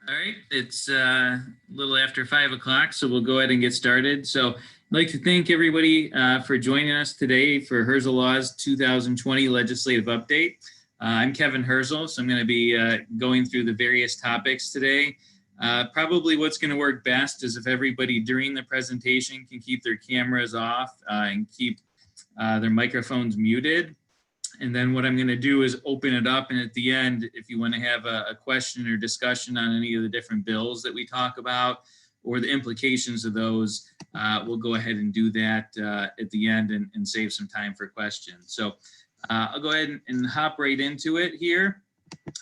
All right, it's a little after 5 o'clock, so we'll go ahead and get started. So I'd like to thank everybody for joining us today for Herzl Law's 2020 legislative update. I'm Kevin Herzl, so I'm going to be going through the various topics today. Probably what's going to work best is if everybody during the presentation can keep their cameras off and keep their microphones muted. And then what I'm going to do is open it up. And at the end, if you want to have a question or discussion on any of the different bills that we talk about or the implications of those, we'll go ahead and do that at the end and save some time for questions. So I'll go ahead and hop right into it here.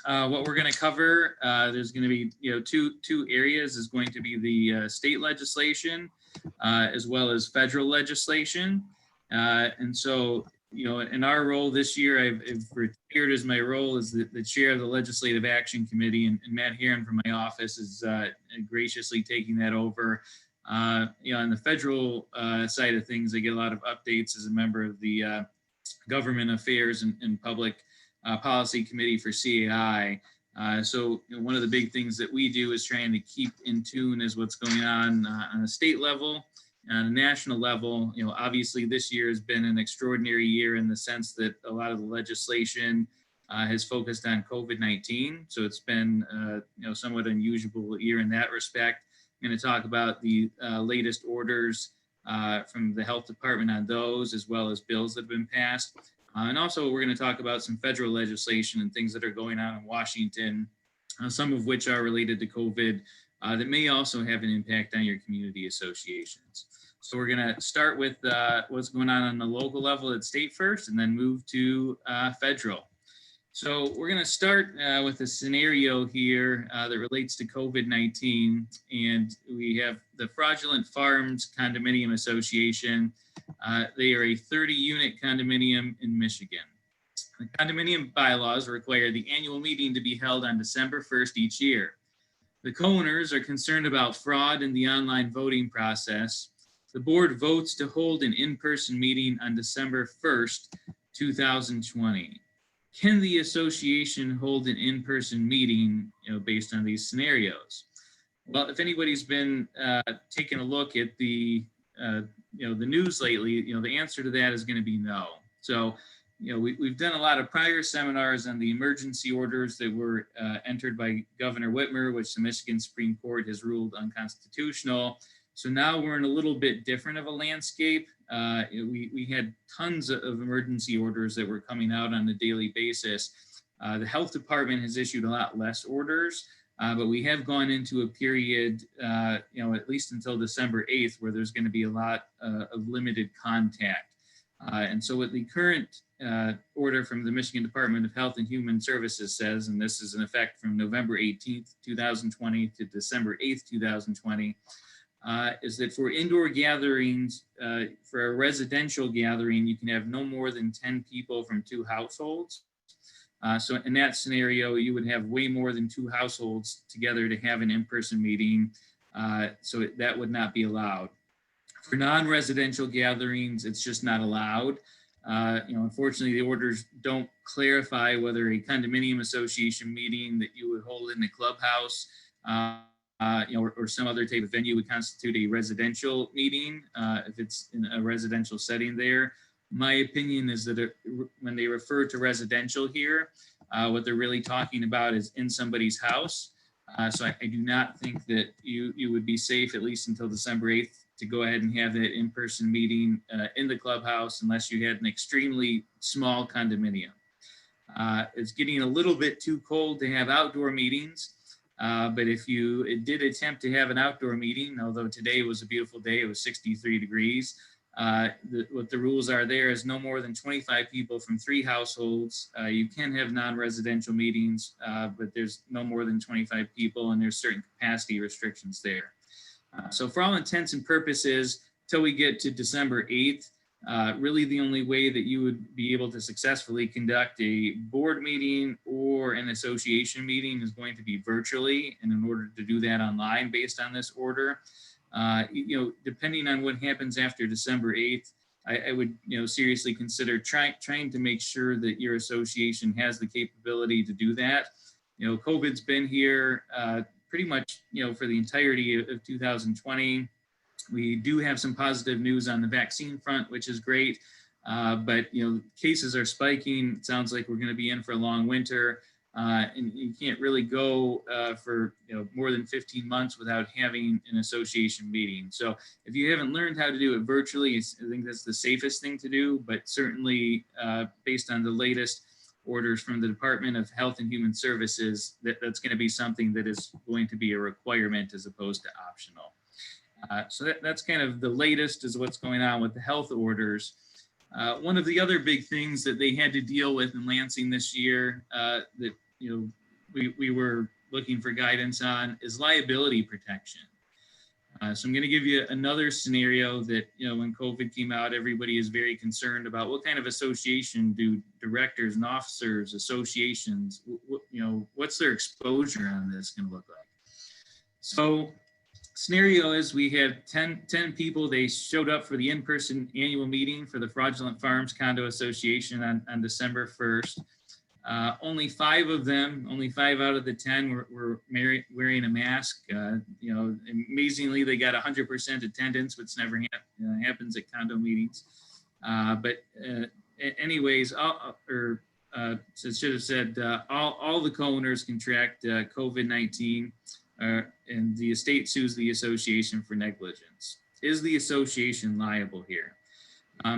What we're going to cover, there's going to be two areas is going to be the state legislation as well as federal legislation. And so in our role this year, I've retired as my role as the chair of the Legislative Action Committee, and Matt Heron from my office is graciously taking that over. On the federal side of things, I get a lot of updates as a member of the Government Affairs and Public Policy Committee for CAI. So one of the big things that we do is trying to keep in tune as what's going on a state level. On a national level, obviously this year has been an extraordinary year in the sense that a lot of the legislation has focused on COVID-19. So it's been, somewhat unusual year in that respect. I'm going to talk about the latest orders from the health department on those, as well as bills that have been passed. And also we're going to talk about some federal legislation and things that are going on in Washington, some of which are related to COVID that may also have an impact on your community associations. So we're going to start with what's going on the local level at state first, and then move to federal. So we're going to start with a scenario here that relates to COVID-19, and we have the Fraudulent Farms Condominium Association. They are a 30-unit condominium in Michigan. The condominium bylaws require the annual meeting to be held on December 1st each year. The co-owners are concerned about fraud in the online voting process. The board votes to hold an in-person meeting on December 1st, 2020. Can the association hold an in-person meeting, based on these scenarios? Well, if anybody's been taking a look at the news lately, the answer to that is going to be no. So, we've done a lot of prior seminars on the emergency orders that were entered by Governor Whitmer, which the Michigan Supreme Court has ruled unconstitutional. So now we're in a little bit different of a landscape. We had tons of emergency orders that were coming out on a daily basis. The health department has issued a lot less orders, but we have gone into a period, at least until December 8th, where there's going to be a lot of limited contact. And so what the current order from the Michigan Department of Health and Human Services says, and this is in effect from November 18th, 2020 to December 8th, 2020, is that for indoor gatherings, for a residential gathering, you can have no more than 10 people from 2 households. So in that scenario, you would have way more than 2 households together to have an in-person meeting. So that would not be allowed. For non-residential gatherings, it's just not allowed. Unfortunately, the orders don't clarify whether a condominium association meeting that you would hold in the clubhouse or some other type of venue would constitute a residential meeting if it's in a residential setting there. My opinion is that when they refer to residential here, what they're really talking about is in somebody's house. So I do not think that you would be safe, at least until December 8th, to go ahead and have that in-person meeting in the clubhouse unless you had an extremely small condominium. It's getting a little bit too cold to have outdoor meetings. But if you did attempt to have an outdoor meeting, although today was a beautiful day, it was 63 degrees, what the rules are there is no more than 25 people from 3 households. You can have non-residential meetings, but there's no more than 25 people, and there's certain capacity restrictions there. So for all intents and purposes, till we get to December 8th, really the only way that you would be able to successfully conduct a board meeting or an association meeting is going to be virtually. And in order to do that online based on this order, depending on what happens after December 8th, I would seriously consider trying to make sure that your association has the capability to do that. COVID's been here pretty much, for the entirety of 2020. We do have some positive news on the vaccine front, which is great. But cases are spiking. It sounds like we're going to be in for a long winter, and you can't really go for more than 15 months without having an association meeting. So if you haven't learned how to do it virtually, I think that's the safest thing to do. But certainly, based on the latest orders from the Department of Health and Human Services, that's going to be something that is going to be a requirement as opposed to optional. So that's kind of the latest is what's going on with the health orders. One of the other big things that they had to deal with in Lansing this year that we were looking for guidance on is liability protection. So I'm going to give you another scenario that when COVID came out, everybody is very concerned about what kind of association do directors and officers, associations, what's their exposure on this going to look like? So scenario is we have 10 people. They showed up for the in-person annual meeting for the Fraudulent Farms Condo Association on December 1st. Only 5 of them, only 5 out of the 10 were wearing a mask. Amazingly, they got 100% attendance, which never happens at condo meetings. Anyways, so it should have said all the co-owners contract COVID-19. And the estate sues the association for negligence. Is the association liable here?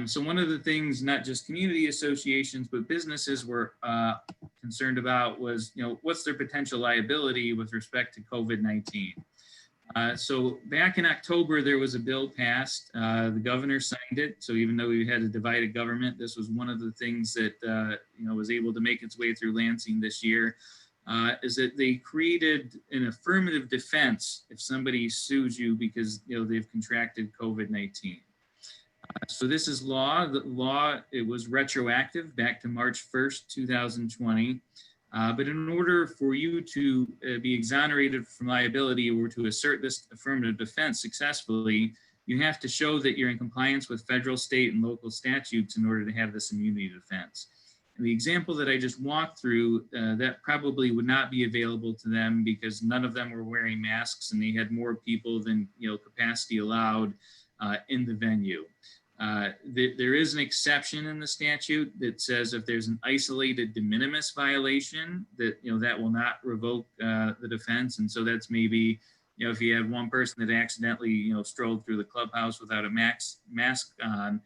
So one of the things, not just community associations, but businesses were concerned about was, what's their potential liability with respect to COVID-19? So back in October, there was a bill passed. The governor signed it. So even though we had a divided government, this was one of the things that, was able to make its way through Lansing this year. Is that they created an affirmative defense if somebody sues you because they've contracted COVID-19. So this is law. The law, it was retroactive back to March 1st, 2020. But in order for you to be exonerated from liability or to assert this affirmative defense successfully, you have to show that you're in compliance with federal, state, and local statutes in order to have this immunity defense. The example that I just walked through, that probably would not be available to them because none of them were wearing masks and they had more people than capacity allowed in the venue. There is an exception in the statute that says if there's an isolated de minimis violation, that that will not revoke the defense. And so that's maybe if you have one person that accidentally strolled through the clubhouse without a mask on.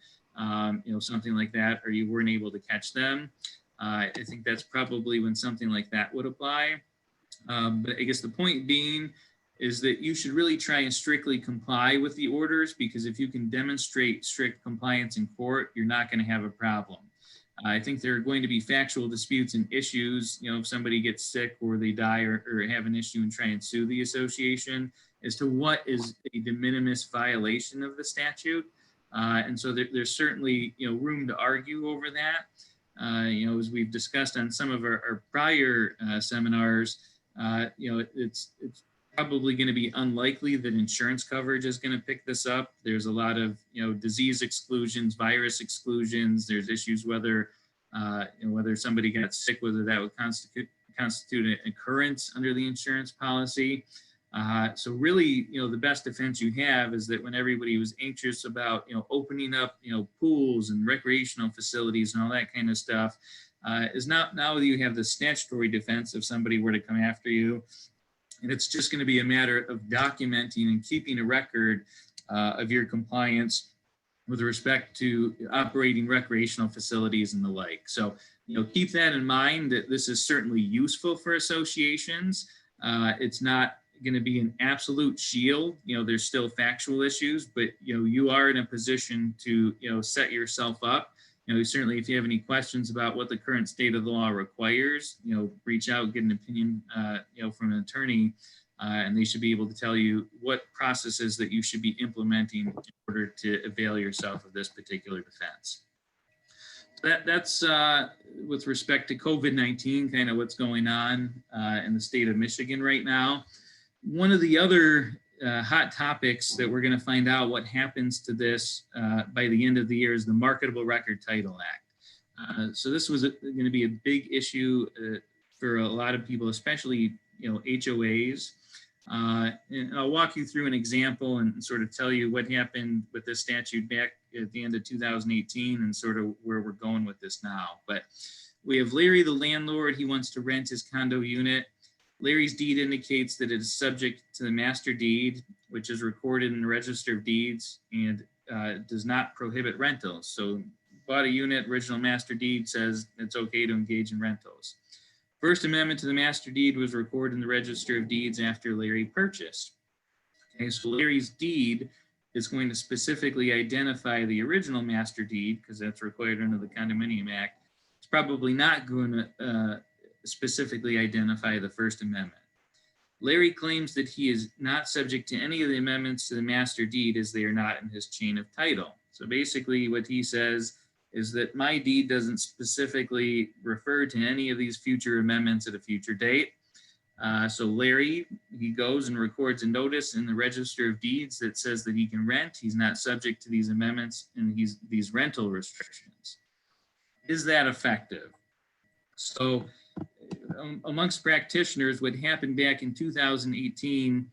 Something like that, or you weren't able to catch them. I think that's probably when something like that would apply. But I guess the point being is that you should really try and strictly comply with the orders, because if you can demonstrate strict compliance in court, you're not going to have a problem. I think there are going to be factual disputes and issues, if somebody gets sick or they die or have an issue and try and sue the association as to what is a de minimis violation of the statute. And so there's certainly, room to argue over that. As we've discussed on some of our prior seminars, it's probably going to be unlikely that insurance coverage is going to pick this up. There's a lot of, disease exclusions, virus exclusions. There's issues whether somebody got sick, whether that would constitute an occurrence under the insurance policy. So really, the best defense you have is that when everybody was anxious about, opening up, pools and recreational facilities and all that kind of stuff, is now that you have the statutory defense if somebody were to come after you. And it's just going to be a matter of documenting and keeping a record of your compliance with respect to operating recreational facilities and the like. So, keep that in mind, that this is certainly useful for associations. It's not going to be an absolute shield. There's still factual issues, but you are in a position to set yourself up. Certainly if you have any questions about what the current state of the law requires, reach out, get an opinion from an attorney, and they should be able to tell you what processes that you should be implementing in order to avail yourself of this particular defense. That's with respect to COVID-19, kind of what's going on in the state of Michigan right now. One of the other hot topics that we're going to find out what happens to this by the end of the year is the Marketable Record Title Act. So this was going to be a big issue for a lot of people, especially HOAs. And I'll walk you through an example and sort of tell you what happened with this statute back at the end of 2018 and sort of where we're going with this now. But we have Larry, the landlord. He wants to rent his condo unit. Larry's deed indicates that it is subject to the master deed, which is recorded in the Register of Deeds and does not prohibit rentals. So bought a unit, original master deed says it's okay to engage in rentals. First amendment to the master deed was recorded in the Register of Deeds after Larry purchased. Okay, so Larry's deed is going to specifically identify the original master deed because that's required under the Condominium Act. It's probably not going to specifically identify the First Amendment. Larry claims that he is not subject to any of the amendments to the master deed as they are not in his chain of title. So basically what he says is that my deed doesn't specifically refer to any of these future amendments at a future date. So Larry, he goes and records a notice in the Register of Deeds that says that he can rent. He's not subject to these amendments and these rental restrictions. Is that effective? So amongst practitioners, what happened back in 2018,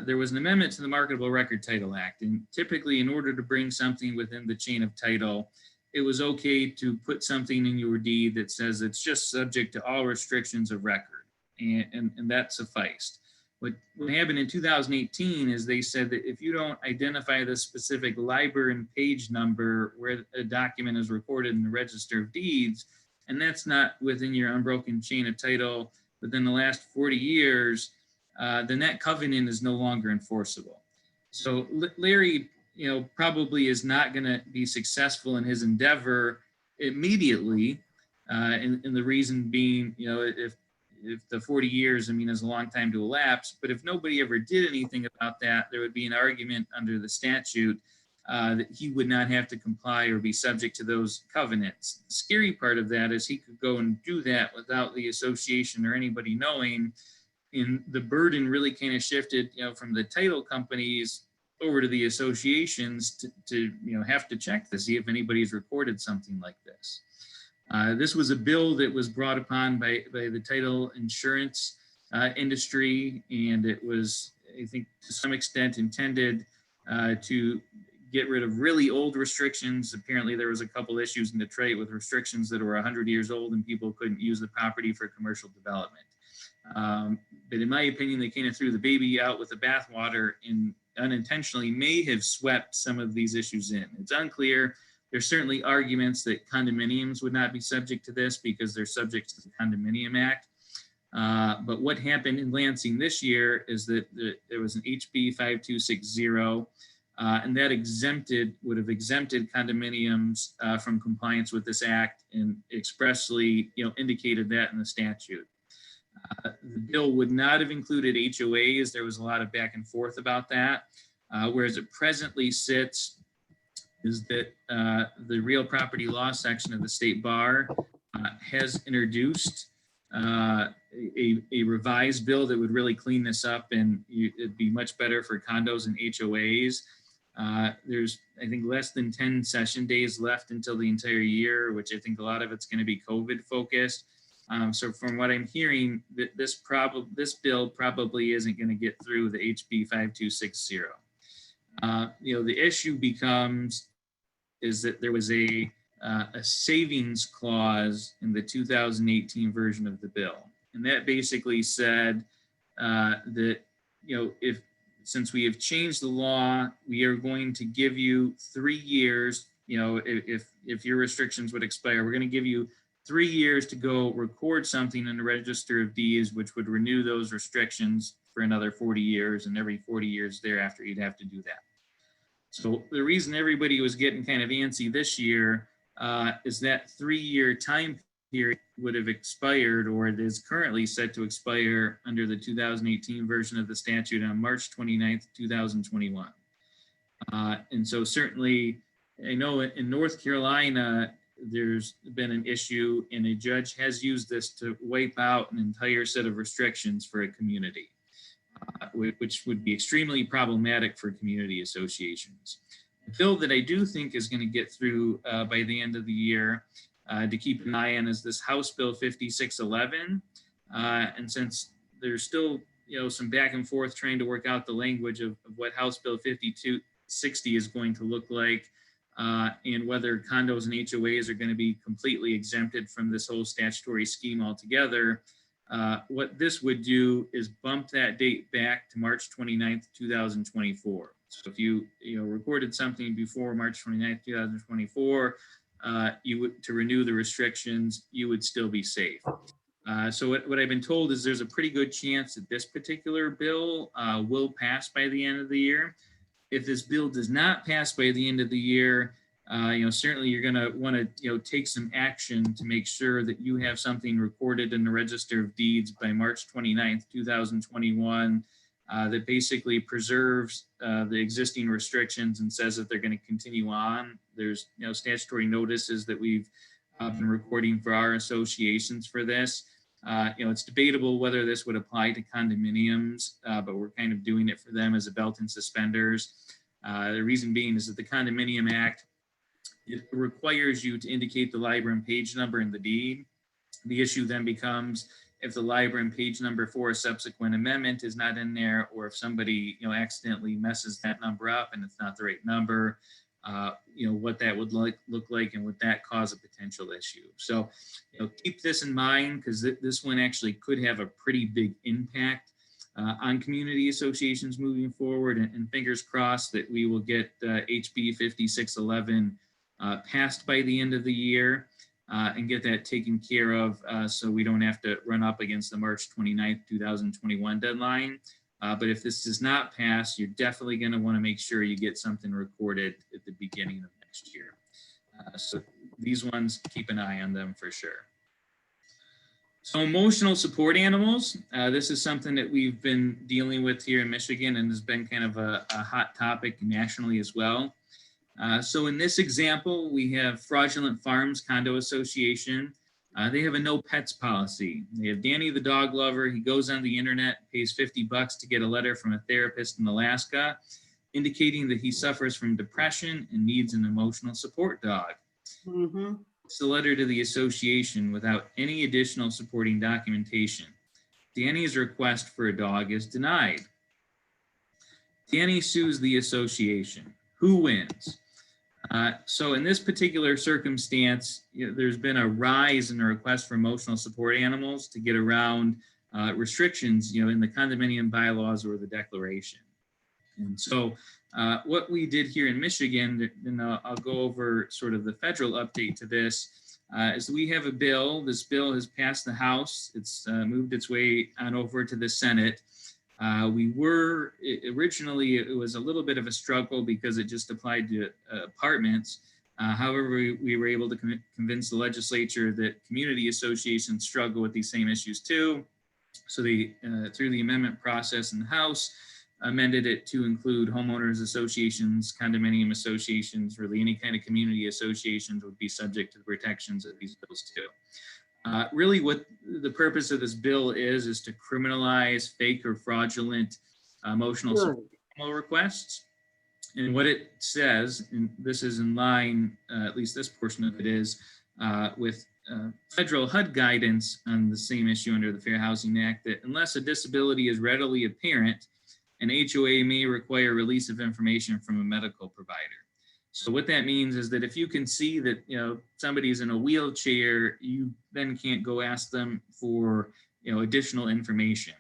there was an amendment to the Marketable Record Title Act. And typically in order to bring something within the chain of title, it was okay to put something in your deed that says it's just subject to all restrictions of record, and that sufficed. What happened in 2018 is they said that if you don't identify the specific LIBOR and page number where a document is recorded in the Register of Deeds, and that's not within your unbroken chain of title within the last 40 years, then that covenant is no longer enforceable. So Larry, probably is not going to be successful in his endeavor immediately. And the reason being, if the 40 years, is a long time to elapse, but if nobody ever did anything about that, there would be an argument under the statute that he would not have to comply or be subject to those covenants. The scary part of that is he could go and do that without the association or anybody knowing, and the burden really kind of shifted, from the title companies over to the associations to have to check to see if anybody's recorded something like this. This was a bill that was brought upon by the title insurance industry, and it was, I think, to some extent intended to get rid of really old restrictions. Apparently there was a couple issues in Detroit with restrictions that were 100 years old and people couldn't use the property for commercial development. But in my opinion, they kind of threw the baby out with the bathwater and unintentionally may have swept some of these issues in. It's unclear. There's certainly arguments that condominiums would not be subject to this because they're subject to the Condominium Act. But what happened in Lansing this year is that there was an HB 5260, and that would have exempted condominiums from compliance with this act and expressly indicated that in the statute. The bill would not have included HOAs. There was a lot of back and forth about that. Whereas it presently sits is that the real property law section of the state bar has introduced a revised bill that would really clean this up, and it'd be much better for condos and HOAs. There's, I think, less than 10 session days left until the entire year, which I think a lot of it's going to be COVID focused. So from what I'm hearing, this bill probably isn't going to get through the HB 5260. The issue becomes is that there was a savings clause in the 2018 version of the bill, and that basically said that since we have changed the law, we are going to give you 3 years. If your restrictions would expire, we're going to give you 3 years to go record something in the Register of Deeds, which would renew those restrictions for another 40 years, and every 40 years thereafter, you'd have to do that. So the reason everybody was getting kind of antsy this year is that 3-year time period would have expired, or it is currently set to expire under the 2018 version of the statute on March 29th, 2021. And so certainly, I know in North Carolina, there's been an issue, and a judge has used this to wipe out an entire set of restrictions for a community, which would be extremely problematic for community associations. The bill that I do think is going to get through by the end of the year to keep an eye on is this House Bill 5611. And since there's still some back and forth trying to work out the language of what House Bill 5260 is going to look like, and whether condos and HOAs are going to be completely exempted from this whole statutory scheme altogether. What this would do is bump that date back to March 29th, 2024. So if you recorded something before March 29th, 2024, you would, to renew the restrictions, you would still be safe. So what I've been told is there's a pretty good chance that this particular bill will pass by the end of the year. If this bill does not pass by the end of the year, certainly you're going to want to, take some action to make sure that you have something recorded in the Register of Deeds by March 29th, 2021, that basically preserves the existing restrictions and says that they're going to continue on. There's, statutory notices that we've been recording for our associations for this. It's debatable whether this would apply to condominiums, but we're kind of doing it for them as a belt and suspenders. The reason being is that the Condominium Act, it requires you to indicate the LIBOR and page number in the deed. The issue then becomes if the LIBOR and page number for a subsequent amendment is not in there, or if somebody accidentally messes that number up and it's not the right number, what that would look like and would that cause a potential issue. So keep this in mind, because this one actually could have a pretty big impact on community associations moving forward, and fingers crossed that we will get HB 5611 passed by the end of the year and get that taken care of, so we don't have to run up against the March 29th, 2021 deadline. But if this does not pass, you're definitely going to want to make sure you get something recorded at the beginning of next year. So these ones, keep an eye on them for sure. So emotional support animals, this is something that we've been dealing with here in Michigan and has been kind of a hot topic nationally as well. So in this example, we have Fraudulent Farms Condo Association. They have a no pets policy. They have Danny the dog lover. He goes on the internet, pays $50 to get a letter from a therapist in Alaska, indicating that he suffers from depression and needs an emotional support dog. Mm-hmm. It's a letter to the association without any additional supporting documentation. Danny's request for a dog is denied. Danny sues the association. Who wins? So in this particular circumstance, there's been a rise in the request for emotional support animals to get around restrictions, in the condominium bylaws or the declaration. And so what we did here in Michigan, and I'll go over sort of the federal update to this, is we have a bill. This bill has passed the House. It's moved its way on over to the Senate. Originally, it was a little bit of a struggle because it just applied to apartments. However, we were able to convince the legislature that community associations struggle with these same issues too. So they, through the amendment process in the House, amended it to include homeowners associations, condominium associations, really any kind of community associations would be subject to the protections of these bills too. Really what the purpose of this bill is to criminalize fake or fraudulent emotional support requests. And what it says, and this is in line, at least this portion of it is, with federal HUD guidance on the same issue under the Fair Housing Act, that unless a disability is readily apparent, an HOA may require release of information from a medical provider. So what that means is that if you can see that somebody's in a wheelchair, you then can't go ask them for additional information.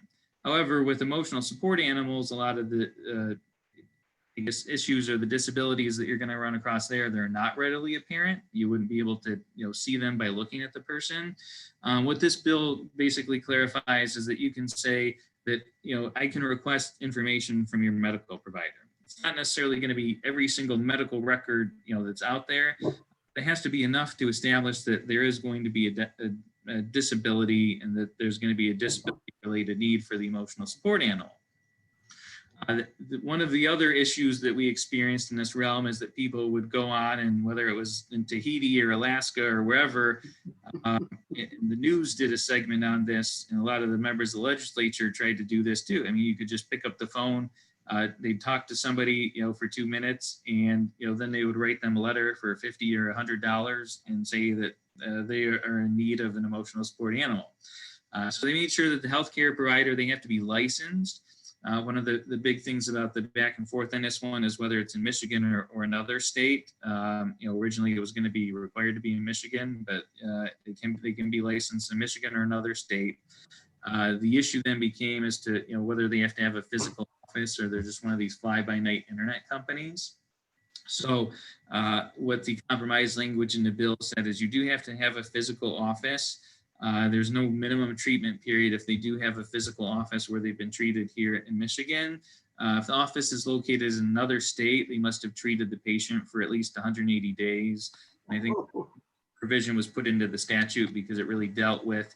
However, with emotional support animals, a lot of the issues or the disabilities that you're going to run across there, they're not readily apparent. You wouldn't be able to see them by looking at the person. What this bill basically clarifies is that you can say that I can request information from your medical provider. It's not necessarily going to be every single medical record that's out there. It has to be enough to establish that there is going to be a disability and that there's going to be a disability-related need for the emotional support animal. One of the other issues that we experienced in this realm is that people would go on, and whether it was in Tahiti or Alaska or wherever, the news did a segment on this, and a lot of the members of the legislature tried to do this too. I mean, you could just pick up the phone, they'd talk to somebody, for 2 minutes, and then they would write them a letter for $50 or $100 and say that they are in need of an emotional support animal. So they made sure that the healthcare provider, they have to be licensed. One of the big things about the back and forth on this one is whether it's in Michigan or another state. Originally it was going to be required to be in Michigan, but they can be licensed in Michigan or another state. The issue then became as to whether they have to have a physical office or they're just one of these fly-by-night internet companies. So what the compromise language in the bill said is you do have to have a physical office. There's no minimum treatment period if they do have a physical office where they've been treated here in Michigan. If the office is located in another state, they must have treated the patient for at least 180 days. And I think provision was put into the statute because it really dealt with,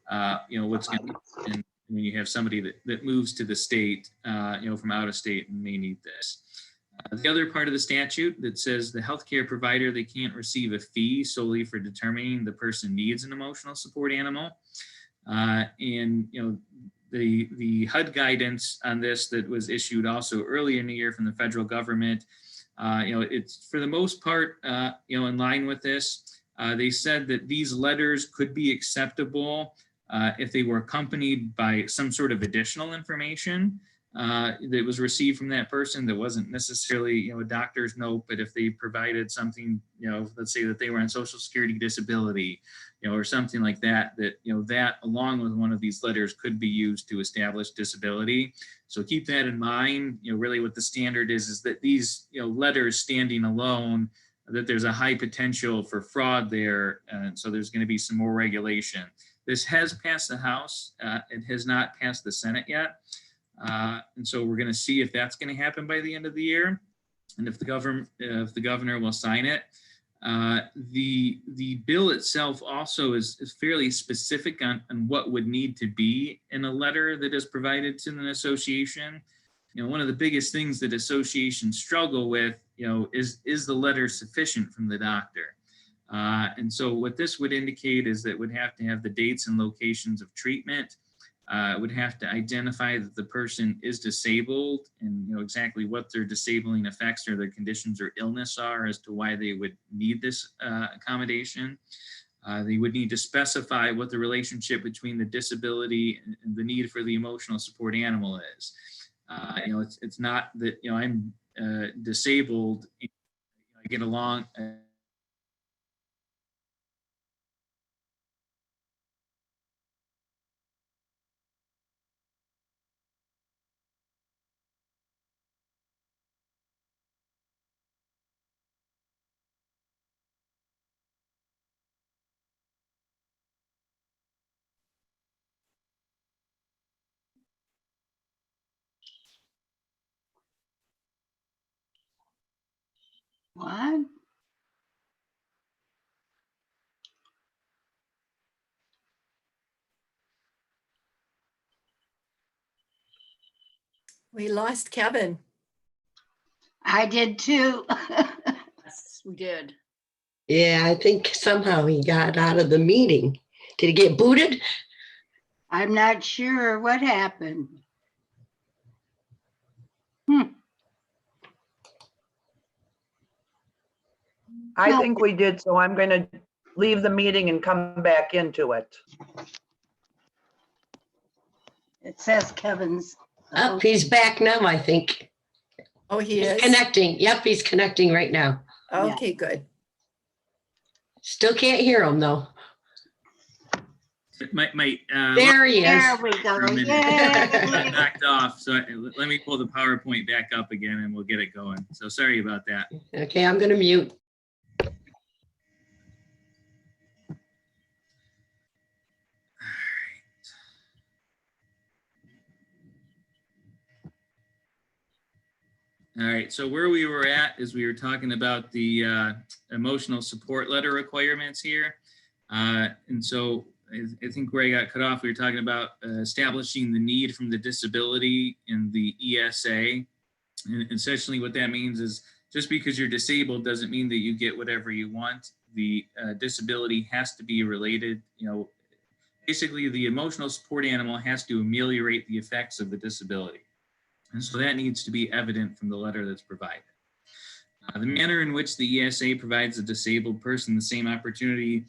what's going to happen when you have somebody that moves to the state, from out of state and may need this. The other part of the statute that says the healthcare provider, they can't receive a fee solely for determining the person needs an emotional support animal. The HUD guidance on this that was issued also earlier in the year from the federal government, it's for the most part, in line with this. They said that these letters could be acceptable if they were accompanied by some sort of additional information that was received from that person that wasn't necessarily, a doctor's note, but if they provided something, let's say that they were on Social Security disability, or something like that, that along with one of these letters could be used to establish disability. So keep that in mind. Really what the standard is that these, letters standing alone, that there's a high potential for fraud there. And so there's going to be some more regulation. This has passed the House. It has not passed the Senate yet. And so we're going to see if that's going to happen by the end of the year, and if the governor will sign it. The bill itself also is fairly specific on what would need to be in a letter that is provided to an association. One of the biggest things that associations struggle with, is the letter sufficient from the doctor? And so what this would indicate is that it would have to have the dates and locations of treatment. Would have to identify that the person is disabled and exactly what their disabling effects or their conditions or illness are as to why they would need this accommodation. They would need to specify what the relationship between the disability and the need for the emotional support animal is. It's not that I'm disabled, I get along. What? We lost Kevin. I did too. Yes, we did. Yeah, I think somehow he got out of the meeting. Did he get booted? I'm not sure what happened. I think we did, so I'm going to leave the meeting and come back into it. It says Kevin's. Oh, he's back now, I think. Oh, he He's is? connecting. Yep, he's connecting right now. Okay, good. Still can't hear him though. There There he There is. we go. for a minute. Yay. knocked off. So let me pull the PowerPoint back up again and we'll get it going. So sorry about that. Okay, I'm gonna mute. All right, so where we were at is we were talking about the emotional support letter requirements here. And so I think where I got cut off, we were talking about establishing the need from the disability in the ESA. And essentially what that means is just because you're disabled doesn't mean that you get whatever you want. The disability has to be related, basically the emotional support animal has to ameliorate the effects of the disability. And so that needs to be evident from the letter that's provided. The manner in which the ESA provides a disabled person the same opportunity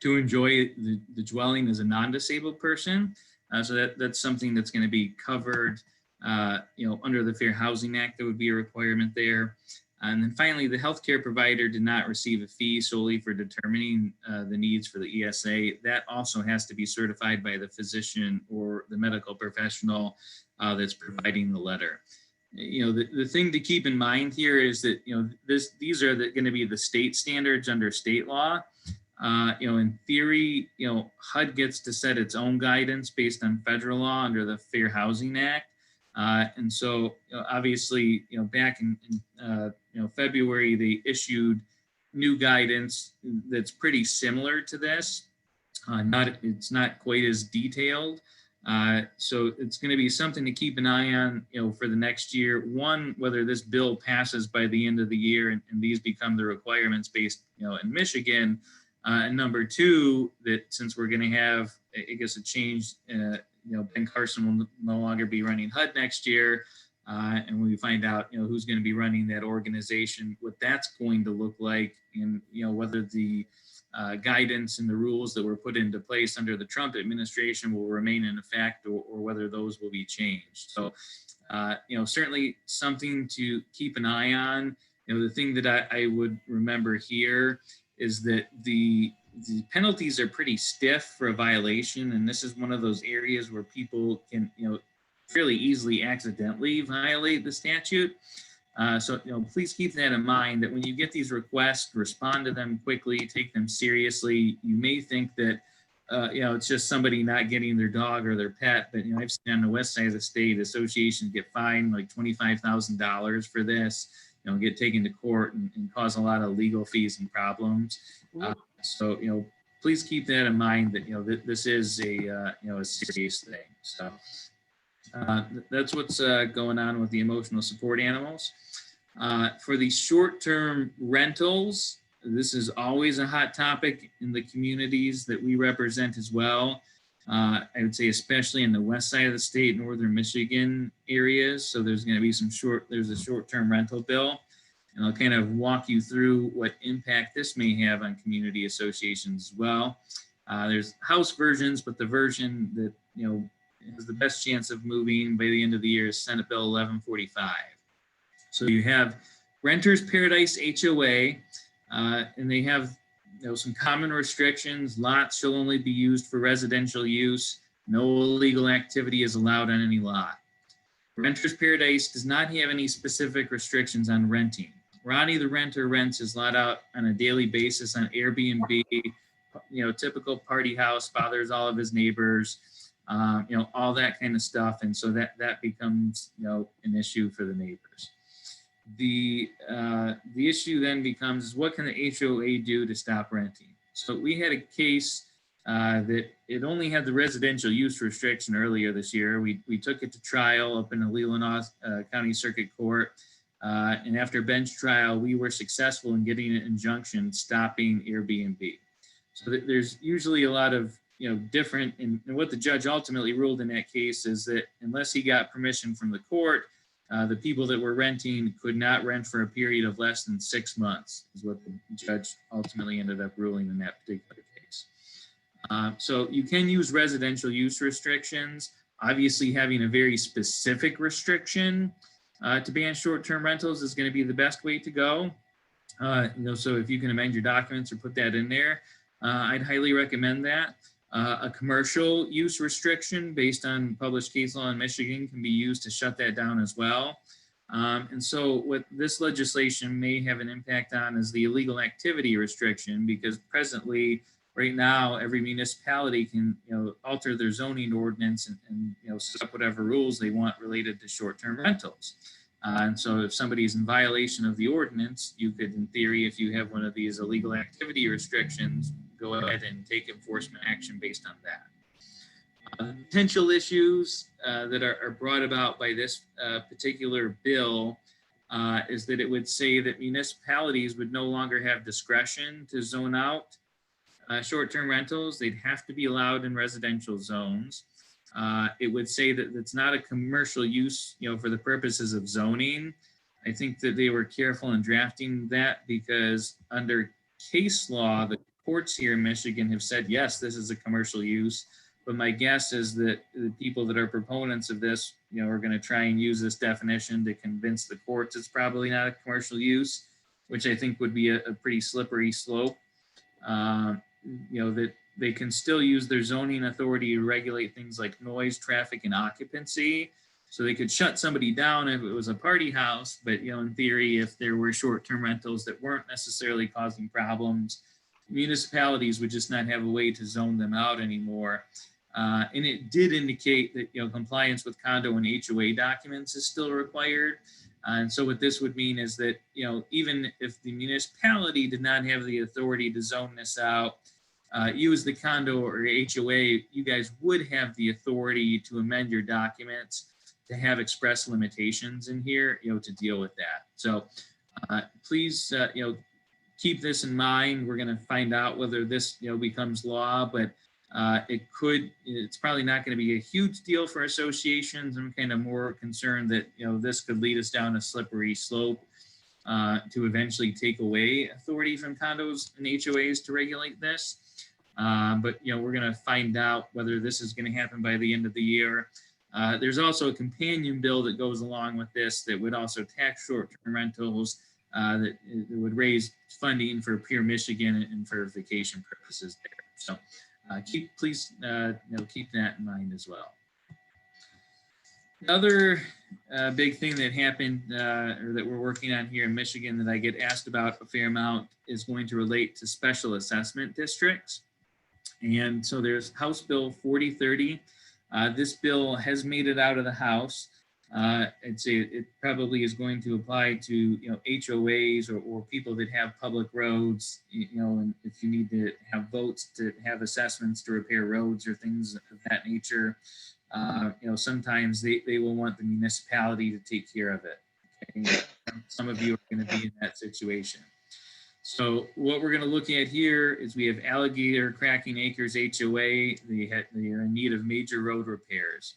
to enjoy the dwelling as a non-disabled person. So that's something that's going to be covered, under the Fair Housing Act. There would be a requirement there. And then finally, the healthcare provider did not receive a fee solely for determining the needs for the ESA. That also has to be certified by the physician or the medical professional that's providing the letter. The thing to keep in mind here is that, these are going to be the state standards under state law. In theory, HUD gets to set its own guidance based on federal law under the Fair Housing Act. And so obviously, back in February, they issued new guidance that's pretty similar to this. It's not quite as detailed. So it's going to be something to keep an eye on, for the next year. One, whether this bill passes by the end of the year and these become the requirements based, in Michigan. And number two, that since we're going to have, I guess, a change, Ben Carson will no longer be running HUD next year. And we find out, who's going to be running that organization, what that's going to look like, and, whether the guidance and the rules that were put into place under the Trump administration will remain in effect, or whether those will be changed. So, certainly something to keep an eye on. The thing that I would remember here is that the penalties are pretty stiff for a violation. And this is one of those areas where people can, fairly easily accidentally violate the statute. So, please keep that in mind, that when you get these requests, respond to them quickly, take them seriously. You may think that, it's just somebody not getting their dog or their pet, but, I've seen on the west side of the state, associations get fined like $25,000 for this, get taken to court and cause a lot of legal fees and problems. So, please keep that in mind, that, this is a serious thing. So that's what's going on with the emotional support animals. For the short-term rentals, this is always a hot topic in the communities that we represent as well. I would say especially in the west side of the state, northern Michigan areas. So there's going to be there's a short-term rental bill. And I'll kind of walk you through what impact this may have on community associations as well. There's House versions, but the version that, has the best chance of moving by the end of the year is Senate Bill 1145. So you have Renters Paradise HOA, and they have some common restrictions. Lots shall only be used for residential use. No illegal activity is allowed on any lot. Renters Paradise does not have any specific restrictions on renting. Ronnie the renter rents his lot out on a daily basis on Airbnb, typical party house, bothers all of his neighbors, all that kind of stuff. And so that becomes, an issue for the neighbors. The issue then becomes, what can the HOA do to stop renting? So we had a case that it only had the residential use restriction earlier this year. We took it to trial up in the Leelanau County Circuit Court. And after bench trial, we were successful in getting an injunction stopping Airbnb. So there's usually a lot of, different, and what the judge ultimately ruled in that case is that unless he got permission from the court, the people that were renting could not rent for a period of less than 6 months, is what the judge ultimately ended up ruling in that particular case. So you can use residential use restrictions. Obviously, having a very specific restriction to ban short-term rentals is going to be the best way to go. So if you can amend your documents or put that in there, I'd highly recommend that. A commercial use restriction based on published case law in Michigan can be used to shut that down as well. And so what this legislation may have an impact on is the illegal activity restriction, because presently, right now, every municipality can alter their zoning ordinance and set up whatever rules they want related to short-term rentals. And so if somebody is in violation of the ordinance, you could, in theory, if you have one of these illegal activity restrictions, go ahead and take enforcement action based on that. Potential issues that are brought about by this particular bill is that it would say that municipalities would no longer have discretion to zone out short-term rentals. They'd have to be allowed in residential zones. It would say that it's not a commercial use, for the purposes of zoning. I think that they were careful in drafting that because under case law, the courts here in Michigan have said, yes, this is a commercial use. But my guess is that the people that are proponents of this, are going to try and use this definition to convince the courts it's probably not a commercial use, which I think would be a pretty slippery slope. That they can still use their zoning authority to regulate things like noise, traffic, and occupancy. So they could shut somebody down if it was a party house, but in theory, if there were short-term rentals that weren't necessarily causing problems, municipalities would just not have a way to zone them out anymore. And it did indicate that compliance with condo and HOA documents is still required. And so what this would mean is that even if the municipality did not have the authority to zone this out, you as the condo or HOA, you guys would have the authority to amend your documents to have express limitations in here, to deal with that. So please, keep this in mind. We're going to find out whether this, becomes law, but it's probably not going to be a huge deal for associations. I'm kind of more concerned that, this could lead us down a slippery slope to eventually take away authority from condos and HOAs to regulate this. But, we're going to find out whether this is going to happen by the end of the year. There's also a companion bill that goes along with this that would also tax short-term rentals that would raise funding for Pure Michigan and for vacation purposes there. So please keep that in mind as well. The other big thing that happened or that we're working on here in Michigan that I get asked about a fair amount is going to relate to special assessment districts. And so there's House Bill 4030. This bill has made it out of the House. I'd say it probably is going to apply to HOAs or people that have public roads. And if you need to have votes to have assessments to repair roads or things of that nature, sometimes they will want the municipality to take care of it. Okay? Some of you are going to be in that situation. So what we're going to look at here is we have Alligator Cracking Acres HOA. They are in need of major road repairs.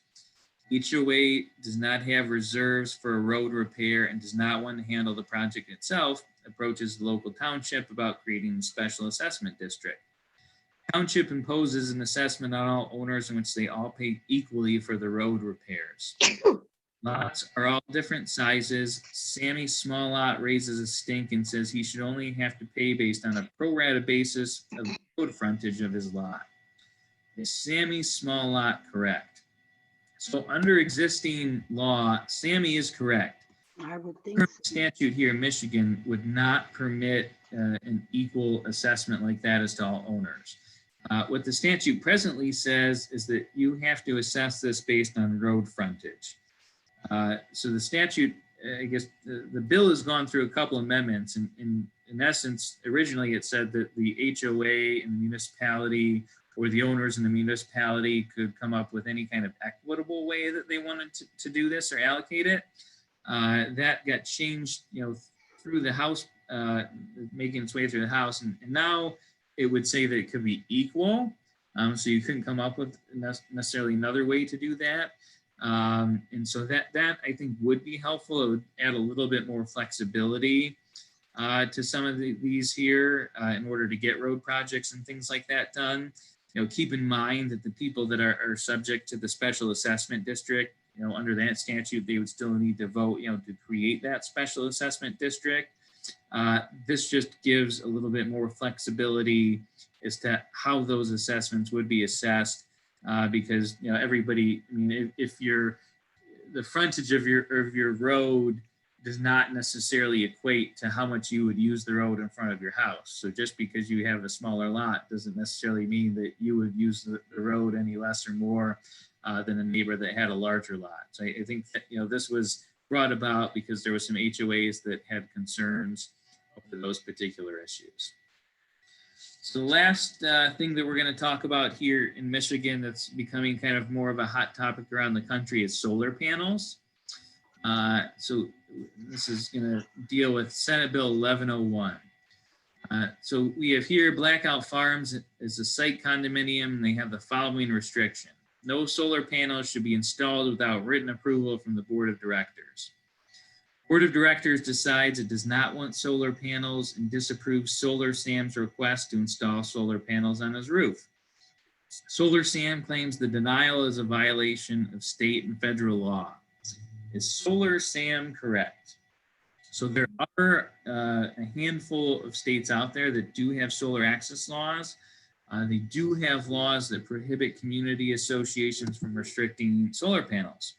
HOA does not have reserves for a road repair and does not want to handle the project itself, approaches the local township about creating a special assessment district. Township imposes an assessment on all owners in which they all pay equally for the road repairs. Lots are all different sizes. Sammy's small lot raises a stink and says he should only have to pay based on a pro rata basis of the road frontage of his lot. Is Sammy's small lot correct? So under existing law, Sammy is correct. I would think Current so. statute here in Michigan would not permit an equal assessment like that as to all owners. What the statute presently says is that you have to assess this based on road frontage. So the statute, I guess the bill has gone through a couple amendments. And in essence, originally it said that the HOA and the municipality or the owners in the municipality could come up with any kind of equitable way that they wanted to do this or allocate it. That got changed, through the House, making its way through the House. And now it would say that it could be equal. So you couldn't come up with necessarily another way to do that. And so that I think would be helpful. It would add a little bit more flexibility to some of these here in order to get road projects and things like that done. Keep in mind that the people that are subject to the special assessment district, under that statute, they would still need to vote, to create that special assessment district. This just gives a little bit more flexibility as to how those assessments would be assessed. Because everybody, if the frontage of your road does not necessarily equate to how much you would use the road in front of your house. So just because you have a smaller lot doesn't necessarily mean that you would use the road any less or more than a neighbor that had a larger lot. So I think that, this was brought about because there were some HOAs that had concerns over those particular issues. So the last thing that we're going to talk about here in Michigan that's becoming kind of more of a hot topic around the country is solar panels. So this is going to deal with Senate Bill 1101. So we have here Blackout Farms is a site condominium, and they have the following restriction. No solar panels should be installed without written approval from the board of directors. Board of Directors decides it does not want solar panels and disapproves Solar Sam's request to install solar panels on his roof. Solar Sam claims the denial is a violation of state and federal law. Is Solar Sam correct? So there are a handful of states out there that do have solar access laws. They do have laws that prohibit community associations from restricting solar panels.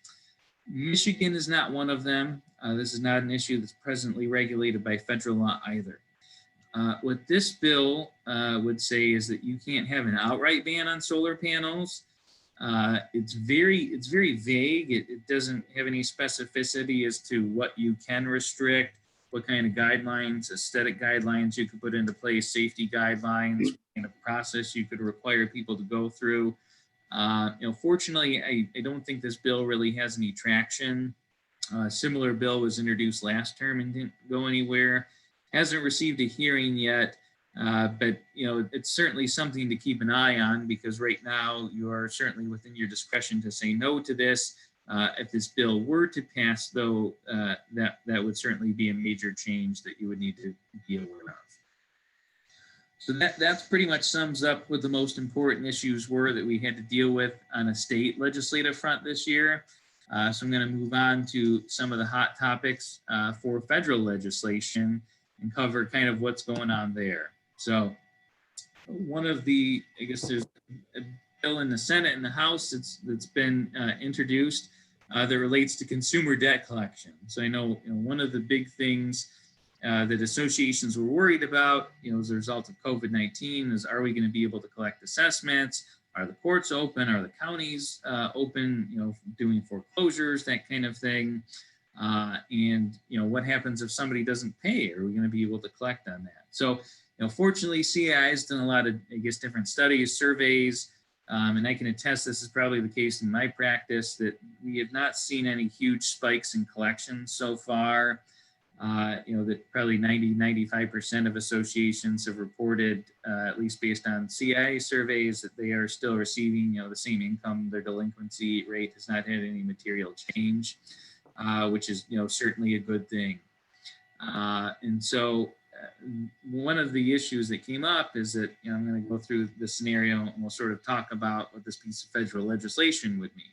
Michigan is not one of them. This is not an issue that's presently regulated by federal law either. What this bill would say is that you can't have an outright ban on solar panels. It's very vague. It doesn't have any specificity as to what you can restrict, what kind of guidelines, aesthetic guidelines you could put into place, safety guidelines, what kind of process you could require people to go through. Fortunately, I don't think this bill really has any traction. A similar bill was introduced last term and didn't go anywhere. Hasn't received a hearing yet, but it's certainly something to keep an eye on, because right now you are certainly within your discretion to say no to this. If this bill were to pass, though, that would certainly be a major change that you would need to be aware of. So that's pretty much sums up what the most important issues were that we had to deal with on a state legislative front this year. So I'm going to move on to some of the hot topics for federal legislation and cover kind of what's going on there. So one of the, I guess there's a bill in the Senate and the House that's been introduced that relates to consumer debt collection. So I know, one of the big things that associations were worried about, as a result of COVID-19 is, are we going to be able to collect assessments? Are the courts open? Are the counties open, doing foreclosures, that kind of thing? And what happens if somebody doesn't pay? Are we going to be able to collect on that? So, fortunately, CAI has done a lot of, different studies, surveys, and I can attest this is probably the case in my practice, that we have not seen any huge spikes in collections so far. That probably 95% of associations have reported, at least based on CIA surveys, that they are still receiving, the same income. Their delinquency rate has not had any material change, which is, certainly a good thing. And so one of the issues that came up is that, I'm going to go through the scenario and we'll sort of talk about what this piece of federal legislation would mean.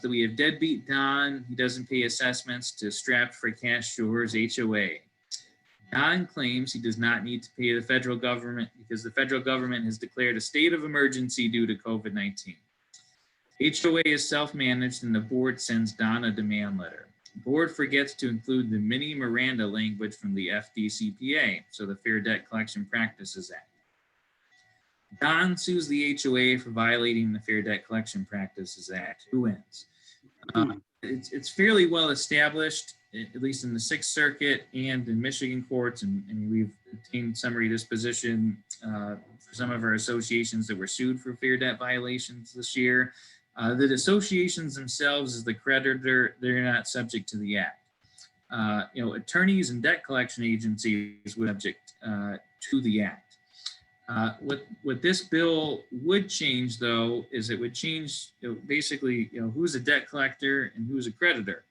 So we have deadbeat Don. He doesn't pay assessments to Strapped for Cash Shores HOA. Don claims he does not need to pay the federal government because the federal government has declared a state of emergency due to COVID-19. HOA is self-managed and the board sends Don a demand letter. The board forgets to include the mini Miranda language from the FDCPA, so the Fair Debt Collection Practices Act. Don sues the HOA for violating the Fair Debt Collection Practices Act. Who wins? It's fairly well established, at least in the Sixth Circuit and in Michigan courts, and we've obtained summary disposition for some of our associations that were sued for fair debt violations this year. That associations themselves, as the creditor, they're not subject to the act. Attorneys and debt collection agencies would subject to the act. What this bill would change, though, is it would change basically who's a debt collector and who's a creditor.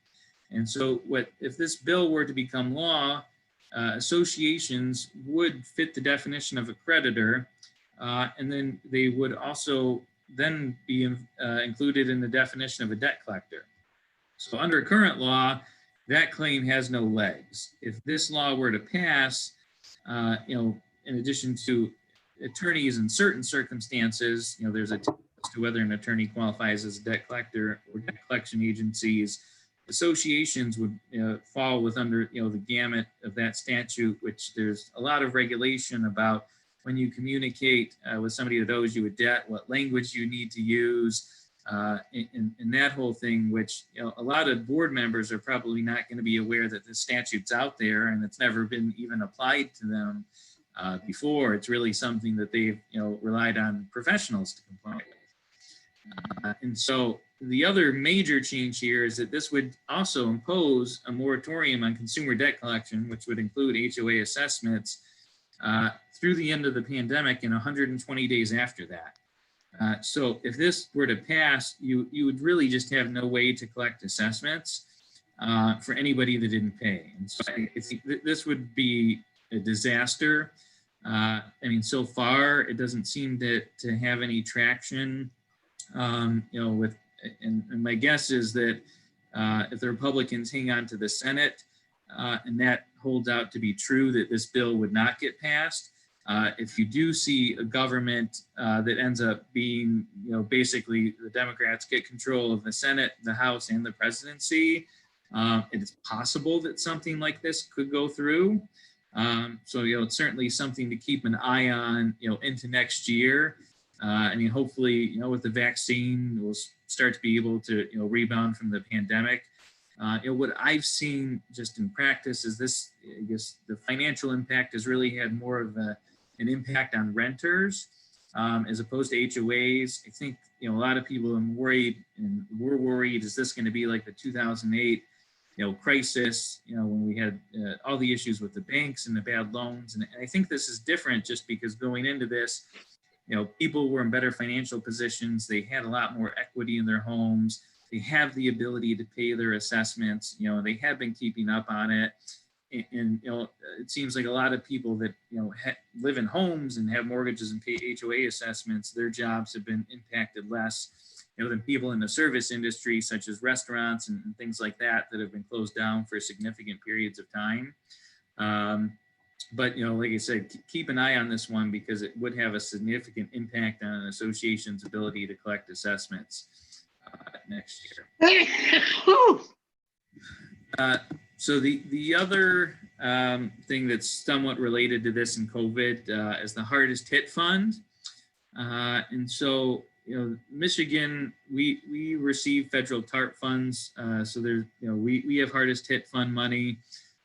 And so if this bill were to become law, associations would fit the definition of a creditor, and then they would also then be included in the definition of a debt collector. So under current law, that claim has no legs. If this law were to pass, in addition to attorneys in certain circumstances, there's a test to whether an attorney qualifies as a debt collector or debt collection agencies. Associations would fall with under the gamut of that statute, which there's a lot of regulation about when you communicate with somebody that owes you a debt, what language you need to use, and that whole thing, which a lot of board members are probably not going to be aware that the statute's out there and it's never been even applied to them before. It's really something that they've relied on professionals to comply with. And so the other major change here is that this would also impose a moratorium on consumer debt collection, which would include HOA assessments through the end of the pandemic and 120 days after that. So if this were to pass, you would really just have no way to collect assessments. for anybody that didn't pay. And so I think this would be a disaster. I mean, so far it doesn't seem to have any traction. With and my guess is that if the Republicans hang on to the Senate and that holds out to be true, that this bill would not get passed. If you do see a government that ends up being, basically the Democrats get control of the Senate, the House, and the presidency, it is possible that something like this could go through. So, it's certainly something to keep an eye on, into next year. I mean, hopefully, with the vaccine, we'll start to be able to, rebound from the pandemic. What I've seen just in practice is this, I guess the financial impact has really had more of an impact on renters as opposed to HOAs. I think, a lot of people are worried, and we're worried, is this going to be like the 2008 crisis, when we had all the issues with the banks and the bad loans. And I think this is different just because going into this, people were in better financial positions. They had a lot more equity in their homes. They have the ability to pay their assessments. They have been keeping up on it. And it seems like a lot of people that, live in homes and have mortgages and pay HOA assessments, their jobs have been impacted less, than people in the service industry, such as restaurants and things like that have been closed down for significant periods of time. But, like I said, keep an eye on this one because it would have a significant impact on an association's ability to collect assessments next year. So the other thing that's somewhat related to this in COVID is the hardest hit fund. And so, Michigan, we receive federal TARP funds. So there's, we have hardest hit fund money.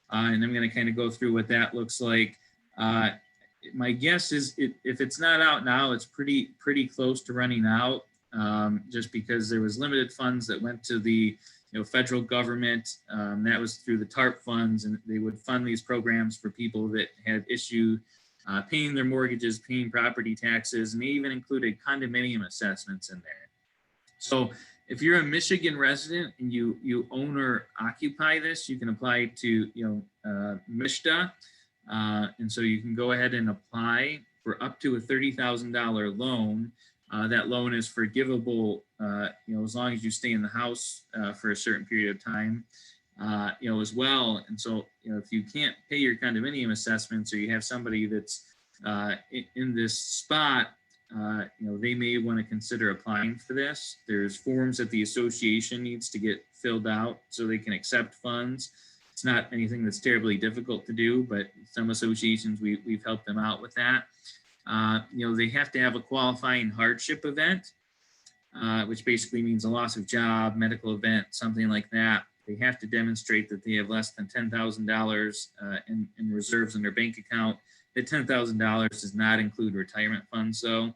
And I'm going to kind of go through what that looks like. My guess is if it's not out now, it's pretty close to running out, just because there was limited funds that went to the federal government. That was through the TARP funds, and they would fund these programs for people that had issue paying their mortgages, paying property taxes, and they even included condominium assessments in there. So if you're a Michigan resident and you own or occupy this, you can apply to MISHDA, and so you can go ahead and apply for up to a $30,000 loan. That loan is forgivable, as long as you stay in the house for a certain period of time, as well. And so, if you can't pay your condominium assessments, or you have somebody that's in this spot, they may want to consider applying for this. There's forms that the association needs to get filled out so they can accept funds. It's not anything that's terribly difficult to do, but some associations, we've helped them out with that. They have to have a qualifying hardship event, which basically means a loss of job, medical event, something like that. They have to demonstrate that they have less than $10,000 in reserves in their bank account. That $10,000 does not include retirement funds, though.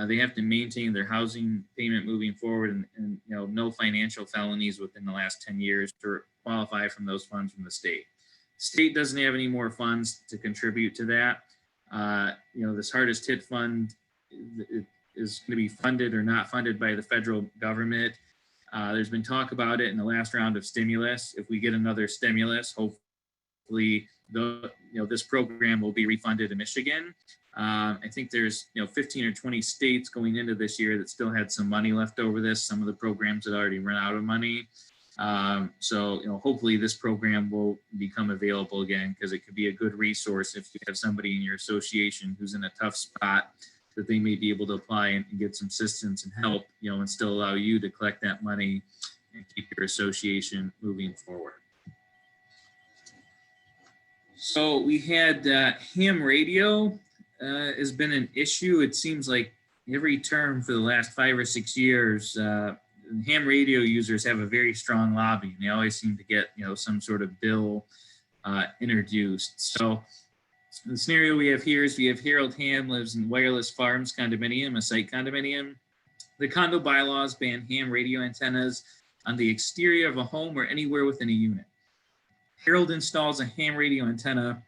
They have to maintain their housing payment moving forward, and no financial felonies within the last 10 years to qualify from those funds from the state. State doesn't have any more funds to contribute to that. This hardest hit fund is going to be funded or not funded by the federal government. There's been talk about it in the last round of stimulus. If we get another stimulus, hopefully this program will be refunded in Michigan. I think there's 15 or 20 states going into this year that still had some money left over this. Some of the programs had already run out of money. So hopefully this program will become available again, because it could be a good resource if you have somebody in your association who's in a tough spot, that they may be able to apply and get some assistance and help, and still allow you to collect that money and keep your association moving forward. So we had ham radio has been an issue. It seems like every term for the last 5 or 6 years, ham radio users have a very strong lobby, and they always seem to get some sort of bill introduced. So the scenario we have here is we have Harold Ham lives in Wireless Farms condominium, a site condominium. The condo bylaws ban ham radio antennas on the exterior of a home or anywhere within a unit. Harold installs a ham radio antenna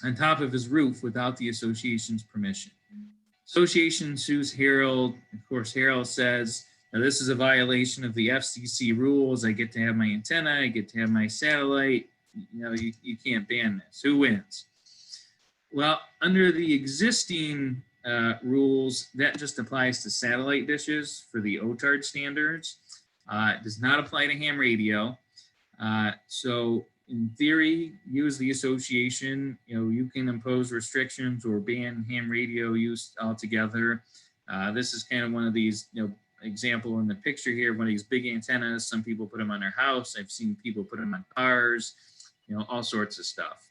on top of his roof without the association's permission. Association sues Harold. Of course, Harold says Now, this is a violation of the FCC rules. I get to have my antenna, I get to have my satellite. You know, you can't ban this. Who wins? Well, under the existing rules, that just applies to satellite dishes for the OTARD standards. It does not apply to ham radio. So in theory, you as the association, you know, you can impose restrictions or ban ham radio use altogether. This is kind of one of these, you know, example in the picture here, one of these big antennas. Some people put them on their house. I've seen people put them on cars, you know, all sorts of stuff.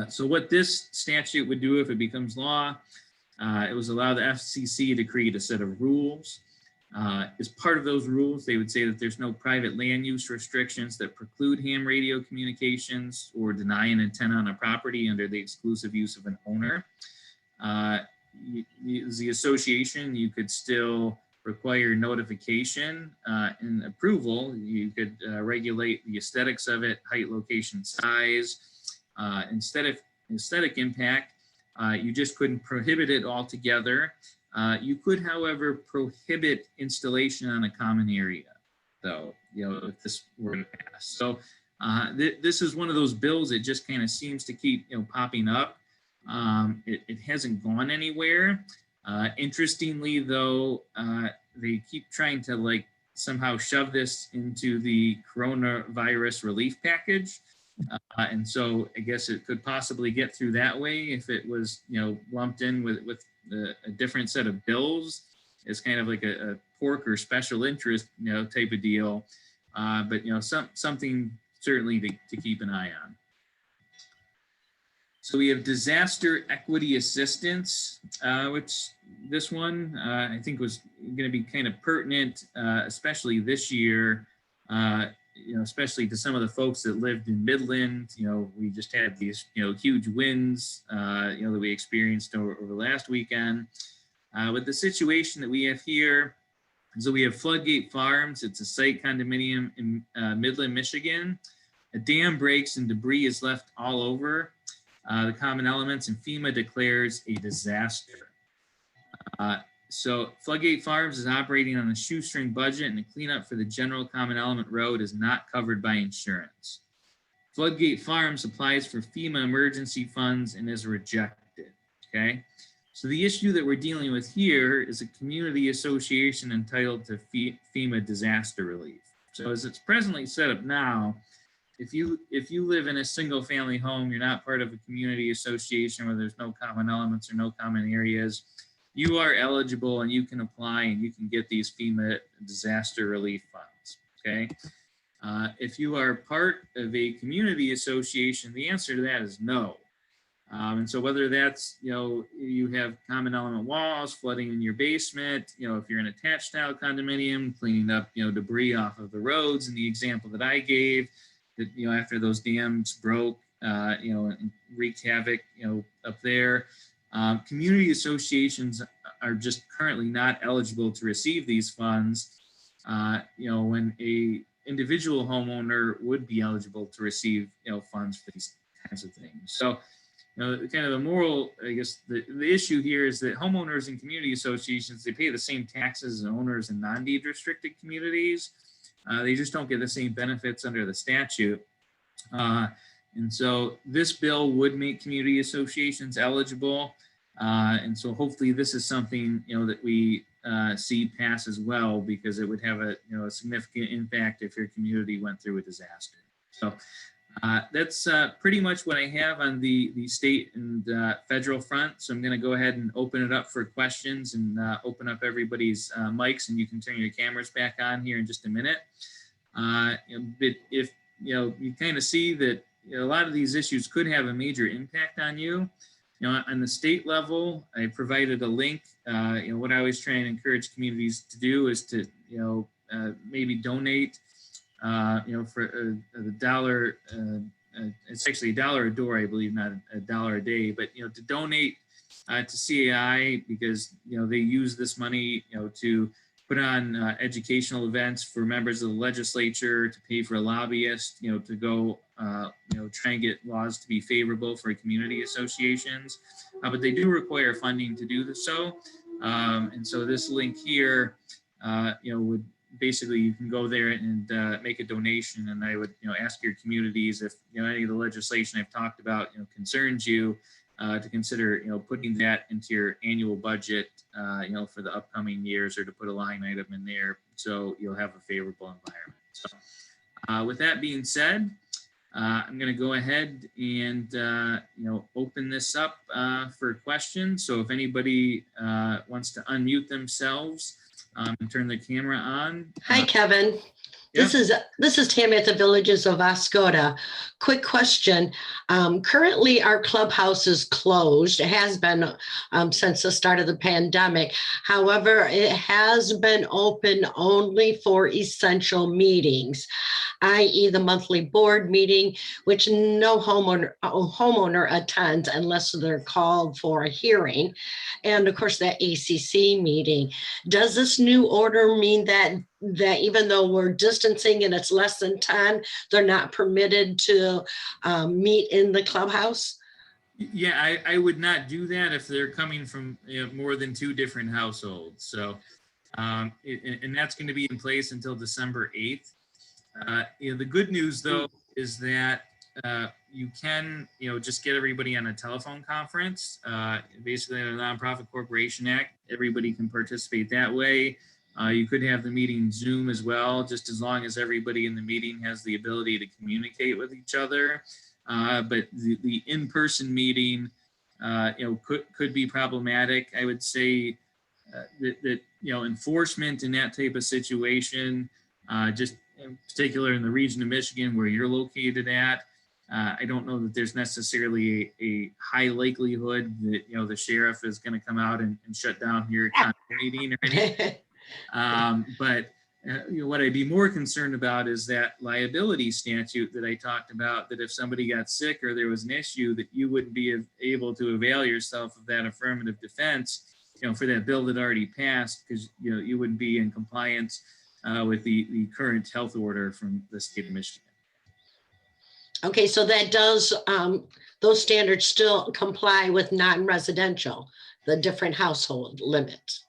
So what this statute would do if it becomes law, it was allow the FCC to create a set of rules. As part of those rules, they would say that there's no private land use restrictions that preclude ham radio communications or deny an antenna on a property under the exclusive use of an owner. As the association, you could still require notification and approval. You could regulate the aesthetics of it, height, location, size. Aesthetic impact, you just couldn't prohibit it altogether. You could, however, prohibit installation on a common area, though, you know, if this were to pass. So this is one of those bills that just kind of seems to keep, you know, popping up. It hasn't gone anywhere. Interestingly, though, they keep trying to like somehow shove this into the coronavirus relief package. And so I guess it could possibly get through that way if it was, you know, lumped in with a different set of bills. It's kind of like a pork or special interest, you know, type of deal. But, you know, something certainly to keep an eye on. So we have disaster equity assistance, which this one I think was going to be kind of pertinent, especially this year, you know, especially to some of the folks that lived in Midland. You know, we just had these, you know, huge winds, you know, that we experienced over last weekend. With the situation that we have here, so we have Floodgate Farms. It's a site condominium in Midland, Michigan. A dam breaks and debris is left all over the common elements, and FEMA declares a disaster. So Floodgate Farms is operating on a shoestring budget, and the cleanup for the general common element road is not covered by insurance. Floodgate Farms applies for FEMA emergency funds and is rejected, okay? So the issue that we're dealing with here is a community association entitled to FEMA disaster relief. So as it's presently set up now, if you live in a single family home, you're not part of a community association where there's no common elements or no common areas, you are eligible and you can apply and you can get these FEMA disaster relief funds, okay? If you are part of a community association, the answer to that is no. And so whether that's, you know, you have common element walls, flooding in your basement, you know, if you're an attached style condominium, cleaning up, you know, debris off of the roads in the example that I gave, that, you know, after those dams broke, you know, and wreaked havoc, you know, up there. Community associations are just currently not eligible to receive these funds, you know, when a individual homeowner would be eligible to receive, you know, funds for these kinds of things. So, you know, kind of the moral, I guess, the issue here is that homeowners and community associations, they pay the same taxes as owners in non-deed restricted communities. They just don't get the same benefits under the statute. And so this bill would make community associations eligible. And so hopefully this is something, you know, that we see pass as well, because it would have a, you know, a significant impact if your community went through a disaster. So that's pretty much what I have on the state and federal front. So I'm going to go ahead and open it up for questions and open up everybody's mics, and you can turn your cameras back on here in just a minute. But if, you know, you kind of see that, you know, a lot of these issues could have a major impact on you. You know, on the state level, I provided a link. You know, what I always try and encourage communities to do is to, you know, maybe donate, you know, for the dollar, it's actually $1 a door, I believe, not $1 a day, but, you know, to donate to CAI, because, you know, they use this money, you know, to put on educational events for members of the legislature, to pay for a lobbyist, you know, to go, you know, try and get laws to be favorable for community associations. But they do require funding to do this. And so this link here would basically, you can go there and make a donation. And I would, ask your communities if, any of the legislation I've talked about, concerns you, to consider, putting that into your annual budget, for the upcoming years, or to put a line item in there so you'll have a favorable environment. So with that being said, I'm going to go ahead and, open this up for questions. So if anybody wants to unmute themselves and turn the camera on. Hi, Kevin. Yeah. This is Tammy at the Villages of Oscoda. Quick question. Currently, our clubhouse is closed. It has been since the start of the pandemic. However, it has been open only for essential meetings, i.e. the monthly board meeting, which no homeowner attends unless they're called for a hearing. And of course, that ACC meeting. Does this new order mean that even though we're distancing and it's less than 10, they're not permitted to meet in the clubhouse? Yeah, I would not do that if they're coming from more than 2 different households. So, and that's going to be in place until December 8th. The good news, though, is that you can, just get everybody on a telephone conference. Basically, in the Nonprofit Corporation Act, everybody can participate that way. You could have the meeting Zoom as well, just as long as everybody in the meeting has the ability to communicate with each other. But the in-person meeting, could be problematic. I would say that enforcement in that type of situation, just in particular in the region of Michigan where you're located at, I don't know that there's necessarily a high likelihood that the sheriff is going to come out and shut down your meeting or anything. But what I'd be more concerned about is that liability statute that I talked about, that if somebody got sick or there was an issue, that you wouldn't be able to avail yourself of that affirmative defense, for that bill that already passed, because you wouldn't be in compliance with the current health order from the state of Michigan. Okay, so that does, those standards still comply with non-residential, the different household limits.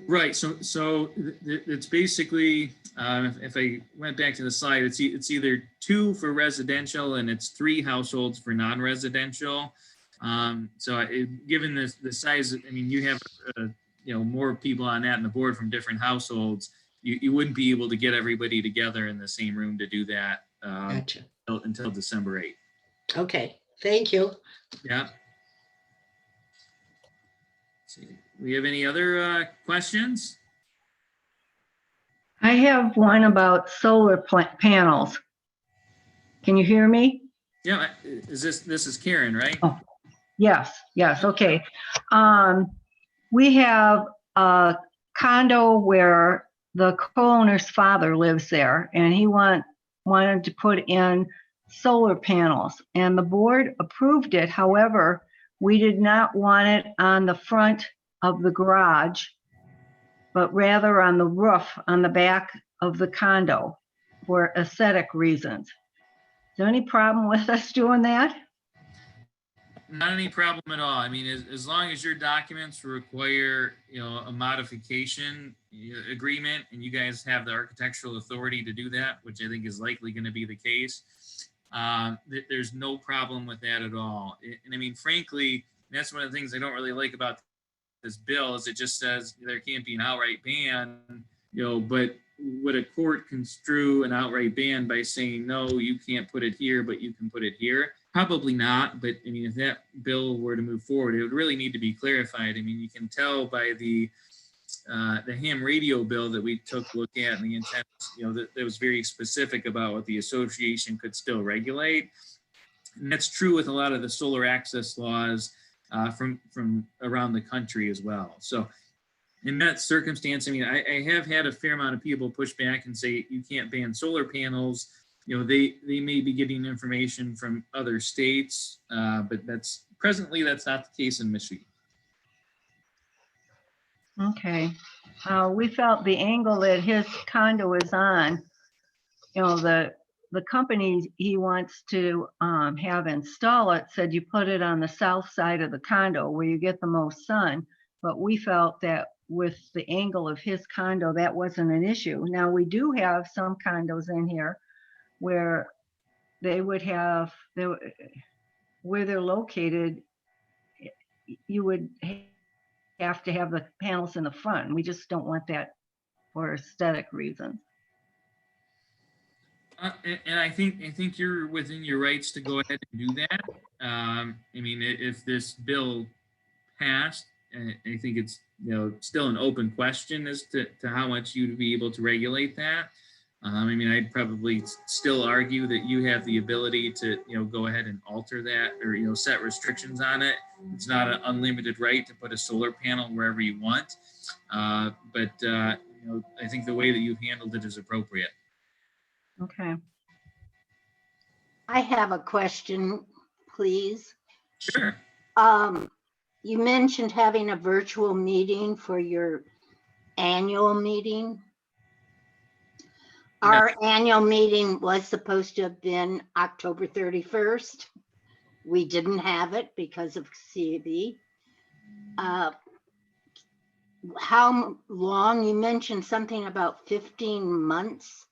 Right. So it's basically, if I went back to the slide, it's either 2 for residential and it's 3 households for non-residential. Given the size, I mean, you have more people on that in the board from different households. You wouldn't be able to get everybody together in the same room to do that Gotcha. until December 8th. Okay, thank you. Yeah. See, we have any other questions? I have one about solar panels. Can you hear me? Yeah. This is Karen, right? Oh, yes, okay. We have a condo where the co-owner's father lives there, and he wanted to put in solar panels, and the board approved it. However, we did not want it on the front of the garage, but rather on the roof on the back of the condo for aesthetic reasons. Is there any problem with us doing that? Not any problem at all. I mean, as long as your documents require, a modification agreement, and you guys have the architectural authority to do that, which I think is likely going to be the case, there's no problem with that at all. And I mean, frankly, that's one of the things I don't really like about this bill is it just says there can't be an outright ban, but would a court construe an outright ban by saying, no, you can't put it here, but you can put it here? Probably not. But I mean, if that bill were to move forward, it would really need to be clarified. I mean, you can tell by the ham radio bill that we took a look at, and the intent, that was very specific about what the association could still regulate. And that's true with a lot of the solar access laws from around the country as well. So in that circumstance, I mean, I have had a fair amount of people push back and say you can't ban solar panels. They may be getting information from other states, but that's not the case in Michigan. Okay. We felt the angle that his condo is on, the company he wants to have install it said you put it on the south side of the condo where you get the most sun. But we felt that with the angle of his condo, that wasn't an issue. Now, we do have some condos in here where they would have, where they're located, you would have to have the panels in the front. We just don't want that for aesthetic reasons. And I think you're within your rights to go ahead and do that. I mean, if this bill passed, I think it's still an open question as to how much you'd be able to regulate that. I mean, I'd probably still argue that you have the ability to go ahead and alter that or set restrictions on it. It's not an unlimited right to put a solar panel wherever you want, but I think the way that you've handled it is appropriate. Okay. I have a question, please. Sure. You mentioned having a virtual meeting for your annual meeting. Our annual meeting was supposed to have been October 31st. We didn't have it because of CB. How long? You mentioned something about 15 months.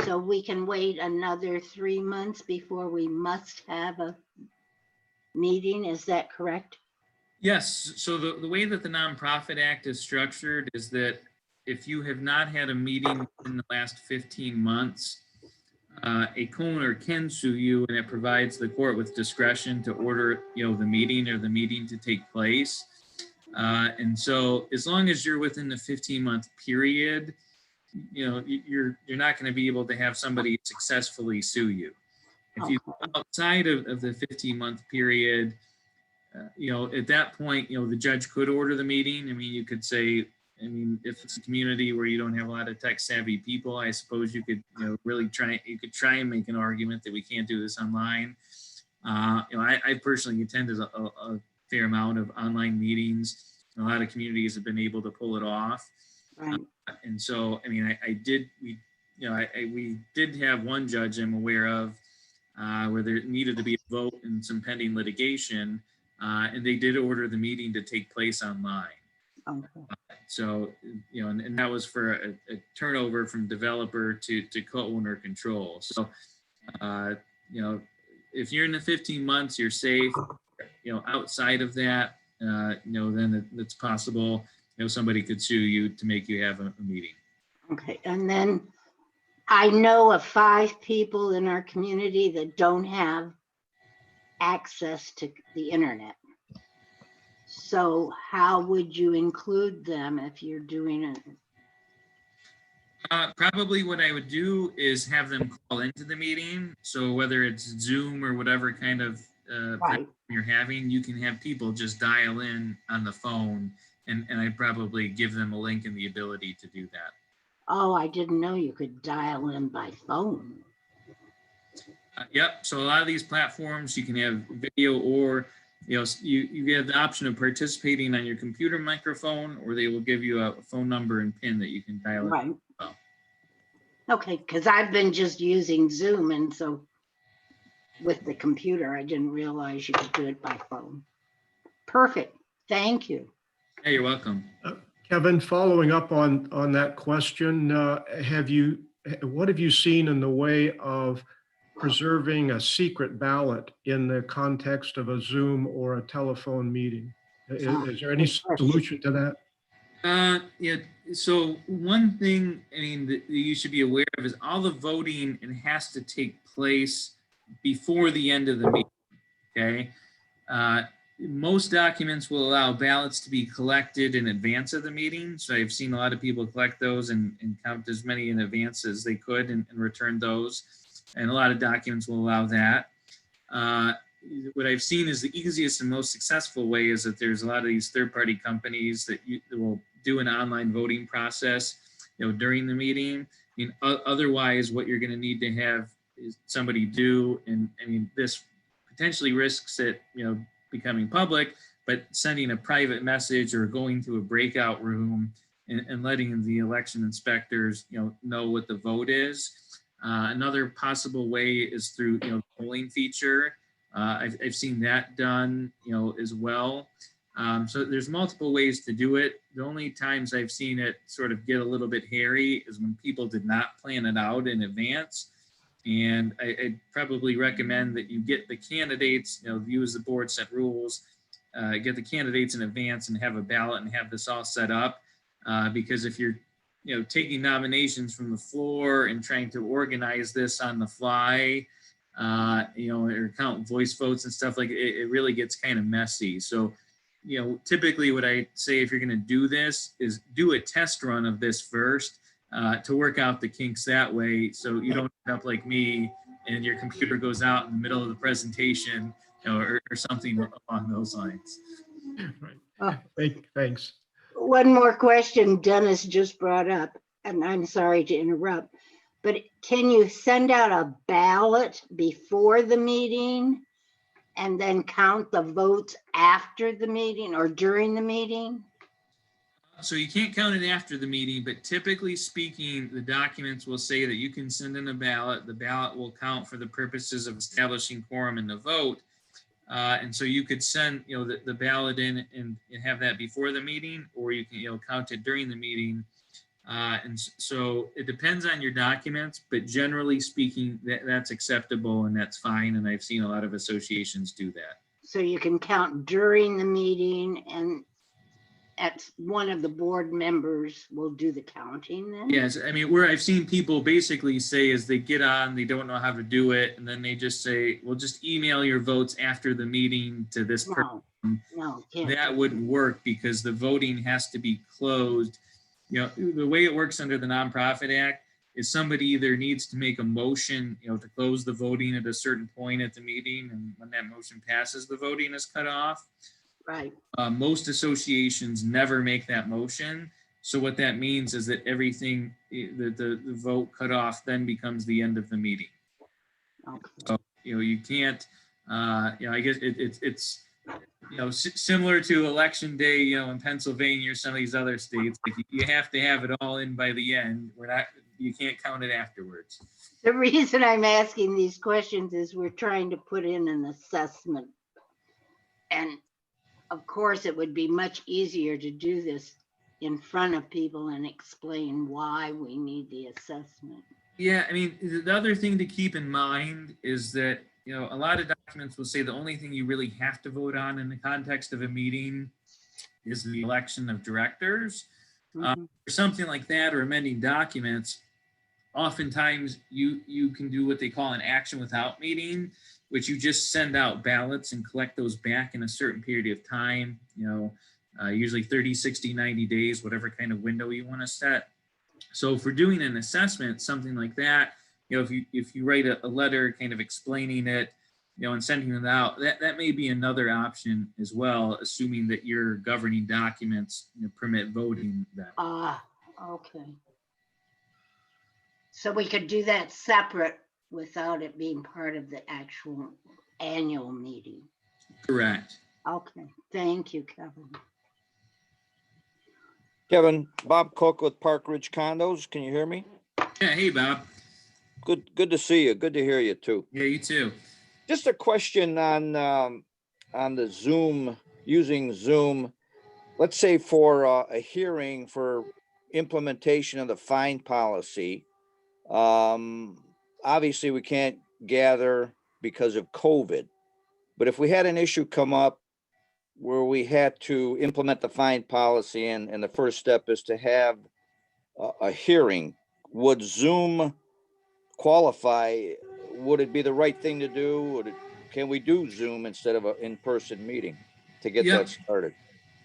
So we can wait another 3 months before we must have a meeting. Is that correct? Yes. So the way that the Nonprofit Act is structured is that if you have not had a meeting in the last 15 months, a co-owner can sue you, and it provides the court with discretion to order, the meeting or the meeting to take place. And so as long as you're within the 15-month period, you're not going to be able to have somebody successfully sue you. If you outside of the 15-month period, at that point, the judge could order the meeting. I mean, you could say, if it's a community where you don't have a lot of tech savvy people, I suppose you could, really try and make an argument that we can't do this online. I personally attended a fair amount of online meetings. A lot of communities have been able to pull it off. Right. And so, we did have one judge I'm aware of where there needed to be a vote and some pending litigation, and they did order the meeting to take place online. Okay. So, and that was for a turnover from developer to co-owner control. So, if you're in the 15 months, you're safe. Outside of that, then it's possible, somebody could sue you to make you have a meeting. Okay. And then I know of 5 people in our community that don't have access to the internet. So how would you include them if you're doing it? Probably what I would do is have them call into the meeting. So whether it's Zoom or whatever kind of Right. you're having, you can have people just dial in on the phone, and I'd probably give them a link and the ability to do that. Oh, I didn't know you could dial in by phone. Yep. So a lot of these platforms, you can have video, or you have the option of participating on your computer microphone, or they will give you a phone number and PIN that you can dial in. Right. Oh. Okay, because I've been just using Zoom, and so with the computer, I didn't realize you could do it by phone. Perfect. Thank you. Hey, you're welcome. Kevin, following up on that question, what have you seen in the way of preserving a secret ballot in the context of a Zoom or a telephone meeting? Is there any solution to that? Yeah. So one thing, that you should be aware of is all the voting, it has to take place before the end of the meeting. Okay. Most documents will allow ballots to be collected in advance of the meeting. So I've seen a lot of people collect those and count as many in advance as they could and return those. And a lot of documents will allow that. What I've seen is the easiest and most successful way is that there's a lot of these third-party companies that will do an online voting process, during the meeting. Otherwise, what you're going to need to have is somebody do, and this potentially risks it, becoming public, but sending a private message or going to a breakout room and letting the election inspectors, know what the vote is. Another possible way is through, the polling feature. I've seen that done, as well. So there's multiple ways to do it. The only times I've seen it sort of get a little bit hairy is when people did not plan it out in advance. And I'd probably recommend that you get the candidates, use the board set rules, get the candidates in advance and have a ballot and have this all set up. Because if you're, taking nominations from the floor and trying to organize this on the fly, or count voice votes and stuff like it really gets kind of messy. So, typically what I say if you're going to do this is do a test run of this first to work out the kinks that way. So you don't end up like me and your computer goes out in the middle of the presentation, or something along those lines. Thanks. One more question Dennis just brought up, and I'm sorry to interrupt, but can you send out a ballot before the meeting and then count the votes after the meeting or during the meeting? So you can't count it after the meeting, but typically speaking, the documents will say that you can send in a ballot. The ballot will count for the purposes of establishing quorum in the vote. And so you could send, the ballot in and have that before the meeting, or you can, count it during the meeting. And so it depends on your documents, but generally speaking, that's acceptable and that's fine. And I've seen a lot of associations do that. So you can count during the meeting, and one of the board members will do the counting then? Yes, I mean, where I've seen people basically say is they get on, they don't know how to do it, and then they just say, well, just email your votes after the meeting to this person. No, can't. That wouldn't work because the voting has to be closed. The way it works under the Nonprofit Act is somebody either needs to make a motion, to close the voting at a certain point at the meeting, and when that motion passes, the voting is cut off. Right. Most associations never make that motion. So what that means is that everything, the vote cut off then becomes the end of the meeting. Okay. So, you can't, I guess it's similar to election day, in Pennsylvania or some of these other states, like you have to have it all in by the end. You can't count it afterwards. The reason I'm asking these questions is we're trying to put in an assessment. And of course, it would be much easier to do this in front of people and explain why we need the assessment. Yeah, I mean, the other thing to keep in mind is that, a lot of documents will say the only thing you really have to vote on in the context of a meeting is the election of directors. Or something like that, or amending documents. Oftentimes, you can do what they call an action without meeting, which you just send out ballots and collect those back in a certain period of time, usually 30, 60, 90 days, whatever kind of window you want to set. So for doing an assessment, something like that, if you write a letter kind of explaining it, and sending it out, that may be another option as well, assuming that your governing documents permit voting then. Okay. So we could do that separate without it being part of the actual annual meeting. Correct. Okay, thank you, Kevin. Kevin, Bob Cook with Park Ridge Condos. Can you hear me? Yeah, hey, Bob. Good to see you. Good to hear you too. Yeah, you too. Just a question on the Zoom, using Zoom. Let's say for a hearing for implementation of the fine policy. Obviously, we can't gather because of COVID, but if we had an issue come up where we had to implement the fine policy and the first step is to have a hearing, would Zoom qualify? Would it be the right thing to do? Can we do Zoom instead of an in-person meeting to get that started?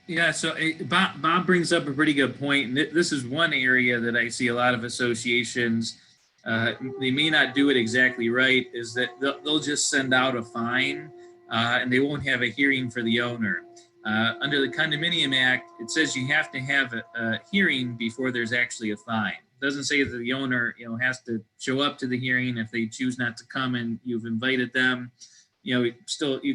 Yeah, so Bob brings up a pretty good point. And this is one area that I see a lot of associations, they may not do it exactly right, is that they'll just send out a fine and they won't have a hearing for the owner. Under the Condominium Act, it says you have to have a hearing before there's actually a fine. It doesn't say that the owner, has to show up to the hearing. If they choose not to come and you've invited them, you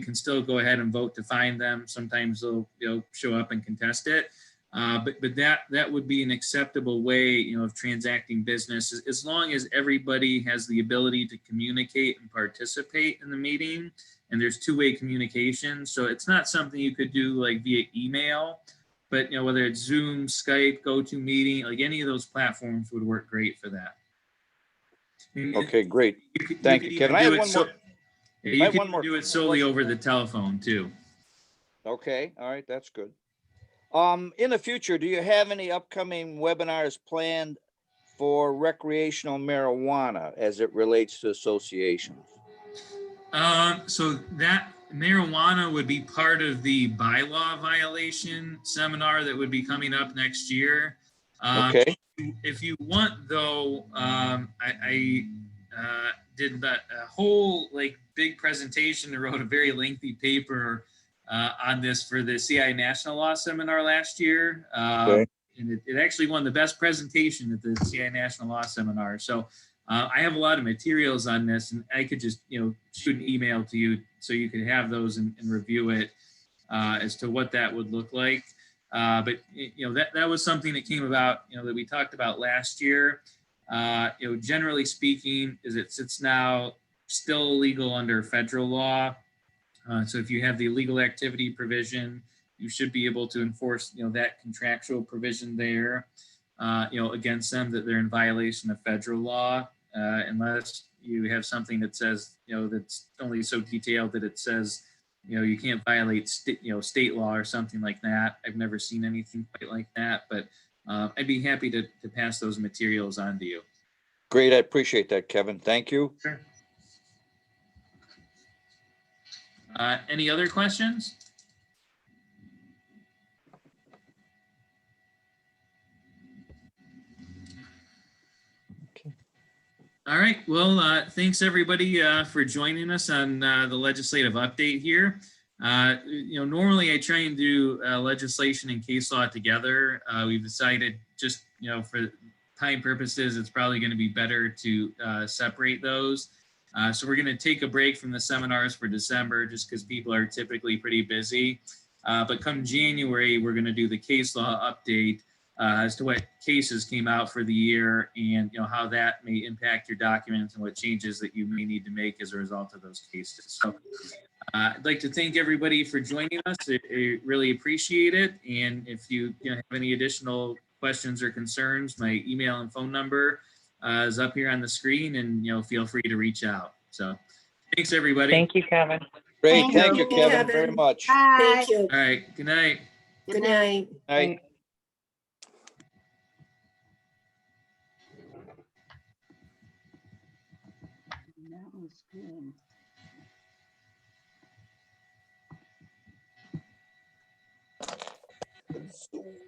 can still go ahead and vote to fine them. Sometimes they'll show up and contest it. But that would be an acceptable way, of transacting business, as long as everybody has the ability to communicate and participate in the meeting. and there's two-way communication. So it's not something you could do like via email, but whether it's Zoom, Skype, GoToMeeting, like any of those platforms would work great for that. Okay, great. Thank you, Kevin. I have one more. You I have can one more do it solely over the telephone too. Okay, all right, that's good. In the future, do you have any upcoming webinars planned for recreational marijuana as it relates to associations? So that marijuana would be part of the bylaw violation seminar that would be coming up next year. Okay, If you want, though, I did a whole big presentation and wrote a very lengthy paper on this for the CI National Law Seminar last year. Okay. And it actually won the best presentation at the CI National Law Seminar. So I have a lot of materials on this, and I could just shoot an email to you so you could have those and review it as to what that would look like. But that was something that came about that we talked about last year. Generally speaking, it's now still illegal under federal law. So if you have the illegal activity provision, you should be able to enforce that contractual provision there against them, that they're in violation of federal law, unless you have something that says that's only so detailed that it says you can't violate state law or something like that. I've never seen anything quite like that, but I'd be happy to pass those materials on to you. great. I appreciate that, Kevin. Thank you. Sure. Any other questions? All right. Well, thanks everybody for joining us on the legislative update here. Normally I try and do legislation and case law together. We've decided just, for time purposes, it's probably going to be better to separate those. So we're going to take a break from the seminars for December just because people are typically pretty busy. But come January, we're going to do the case law update as to what cases came out for the year and how that may impact your documents and what changes that you may need to make as a result of those cases. So I'd like to thank everybody for joining us. I really appreciate it. And if you have any additional questions or concerns, my email and phone number is up here on the screen, and feel free to reach out. So thanks everybody. Thank you, Kevin. Great. Thank Thank you, you, Kevin, Kevin. very much. Bye. Thank you. All right. Good night. Good night. Night. That was good.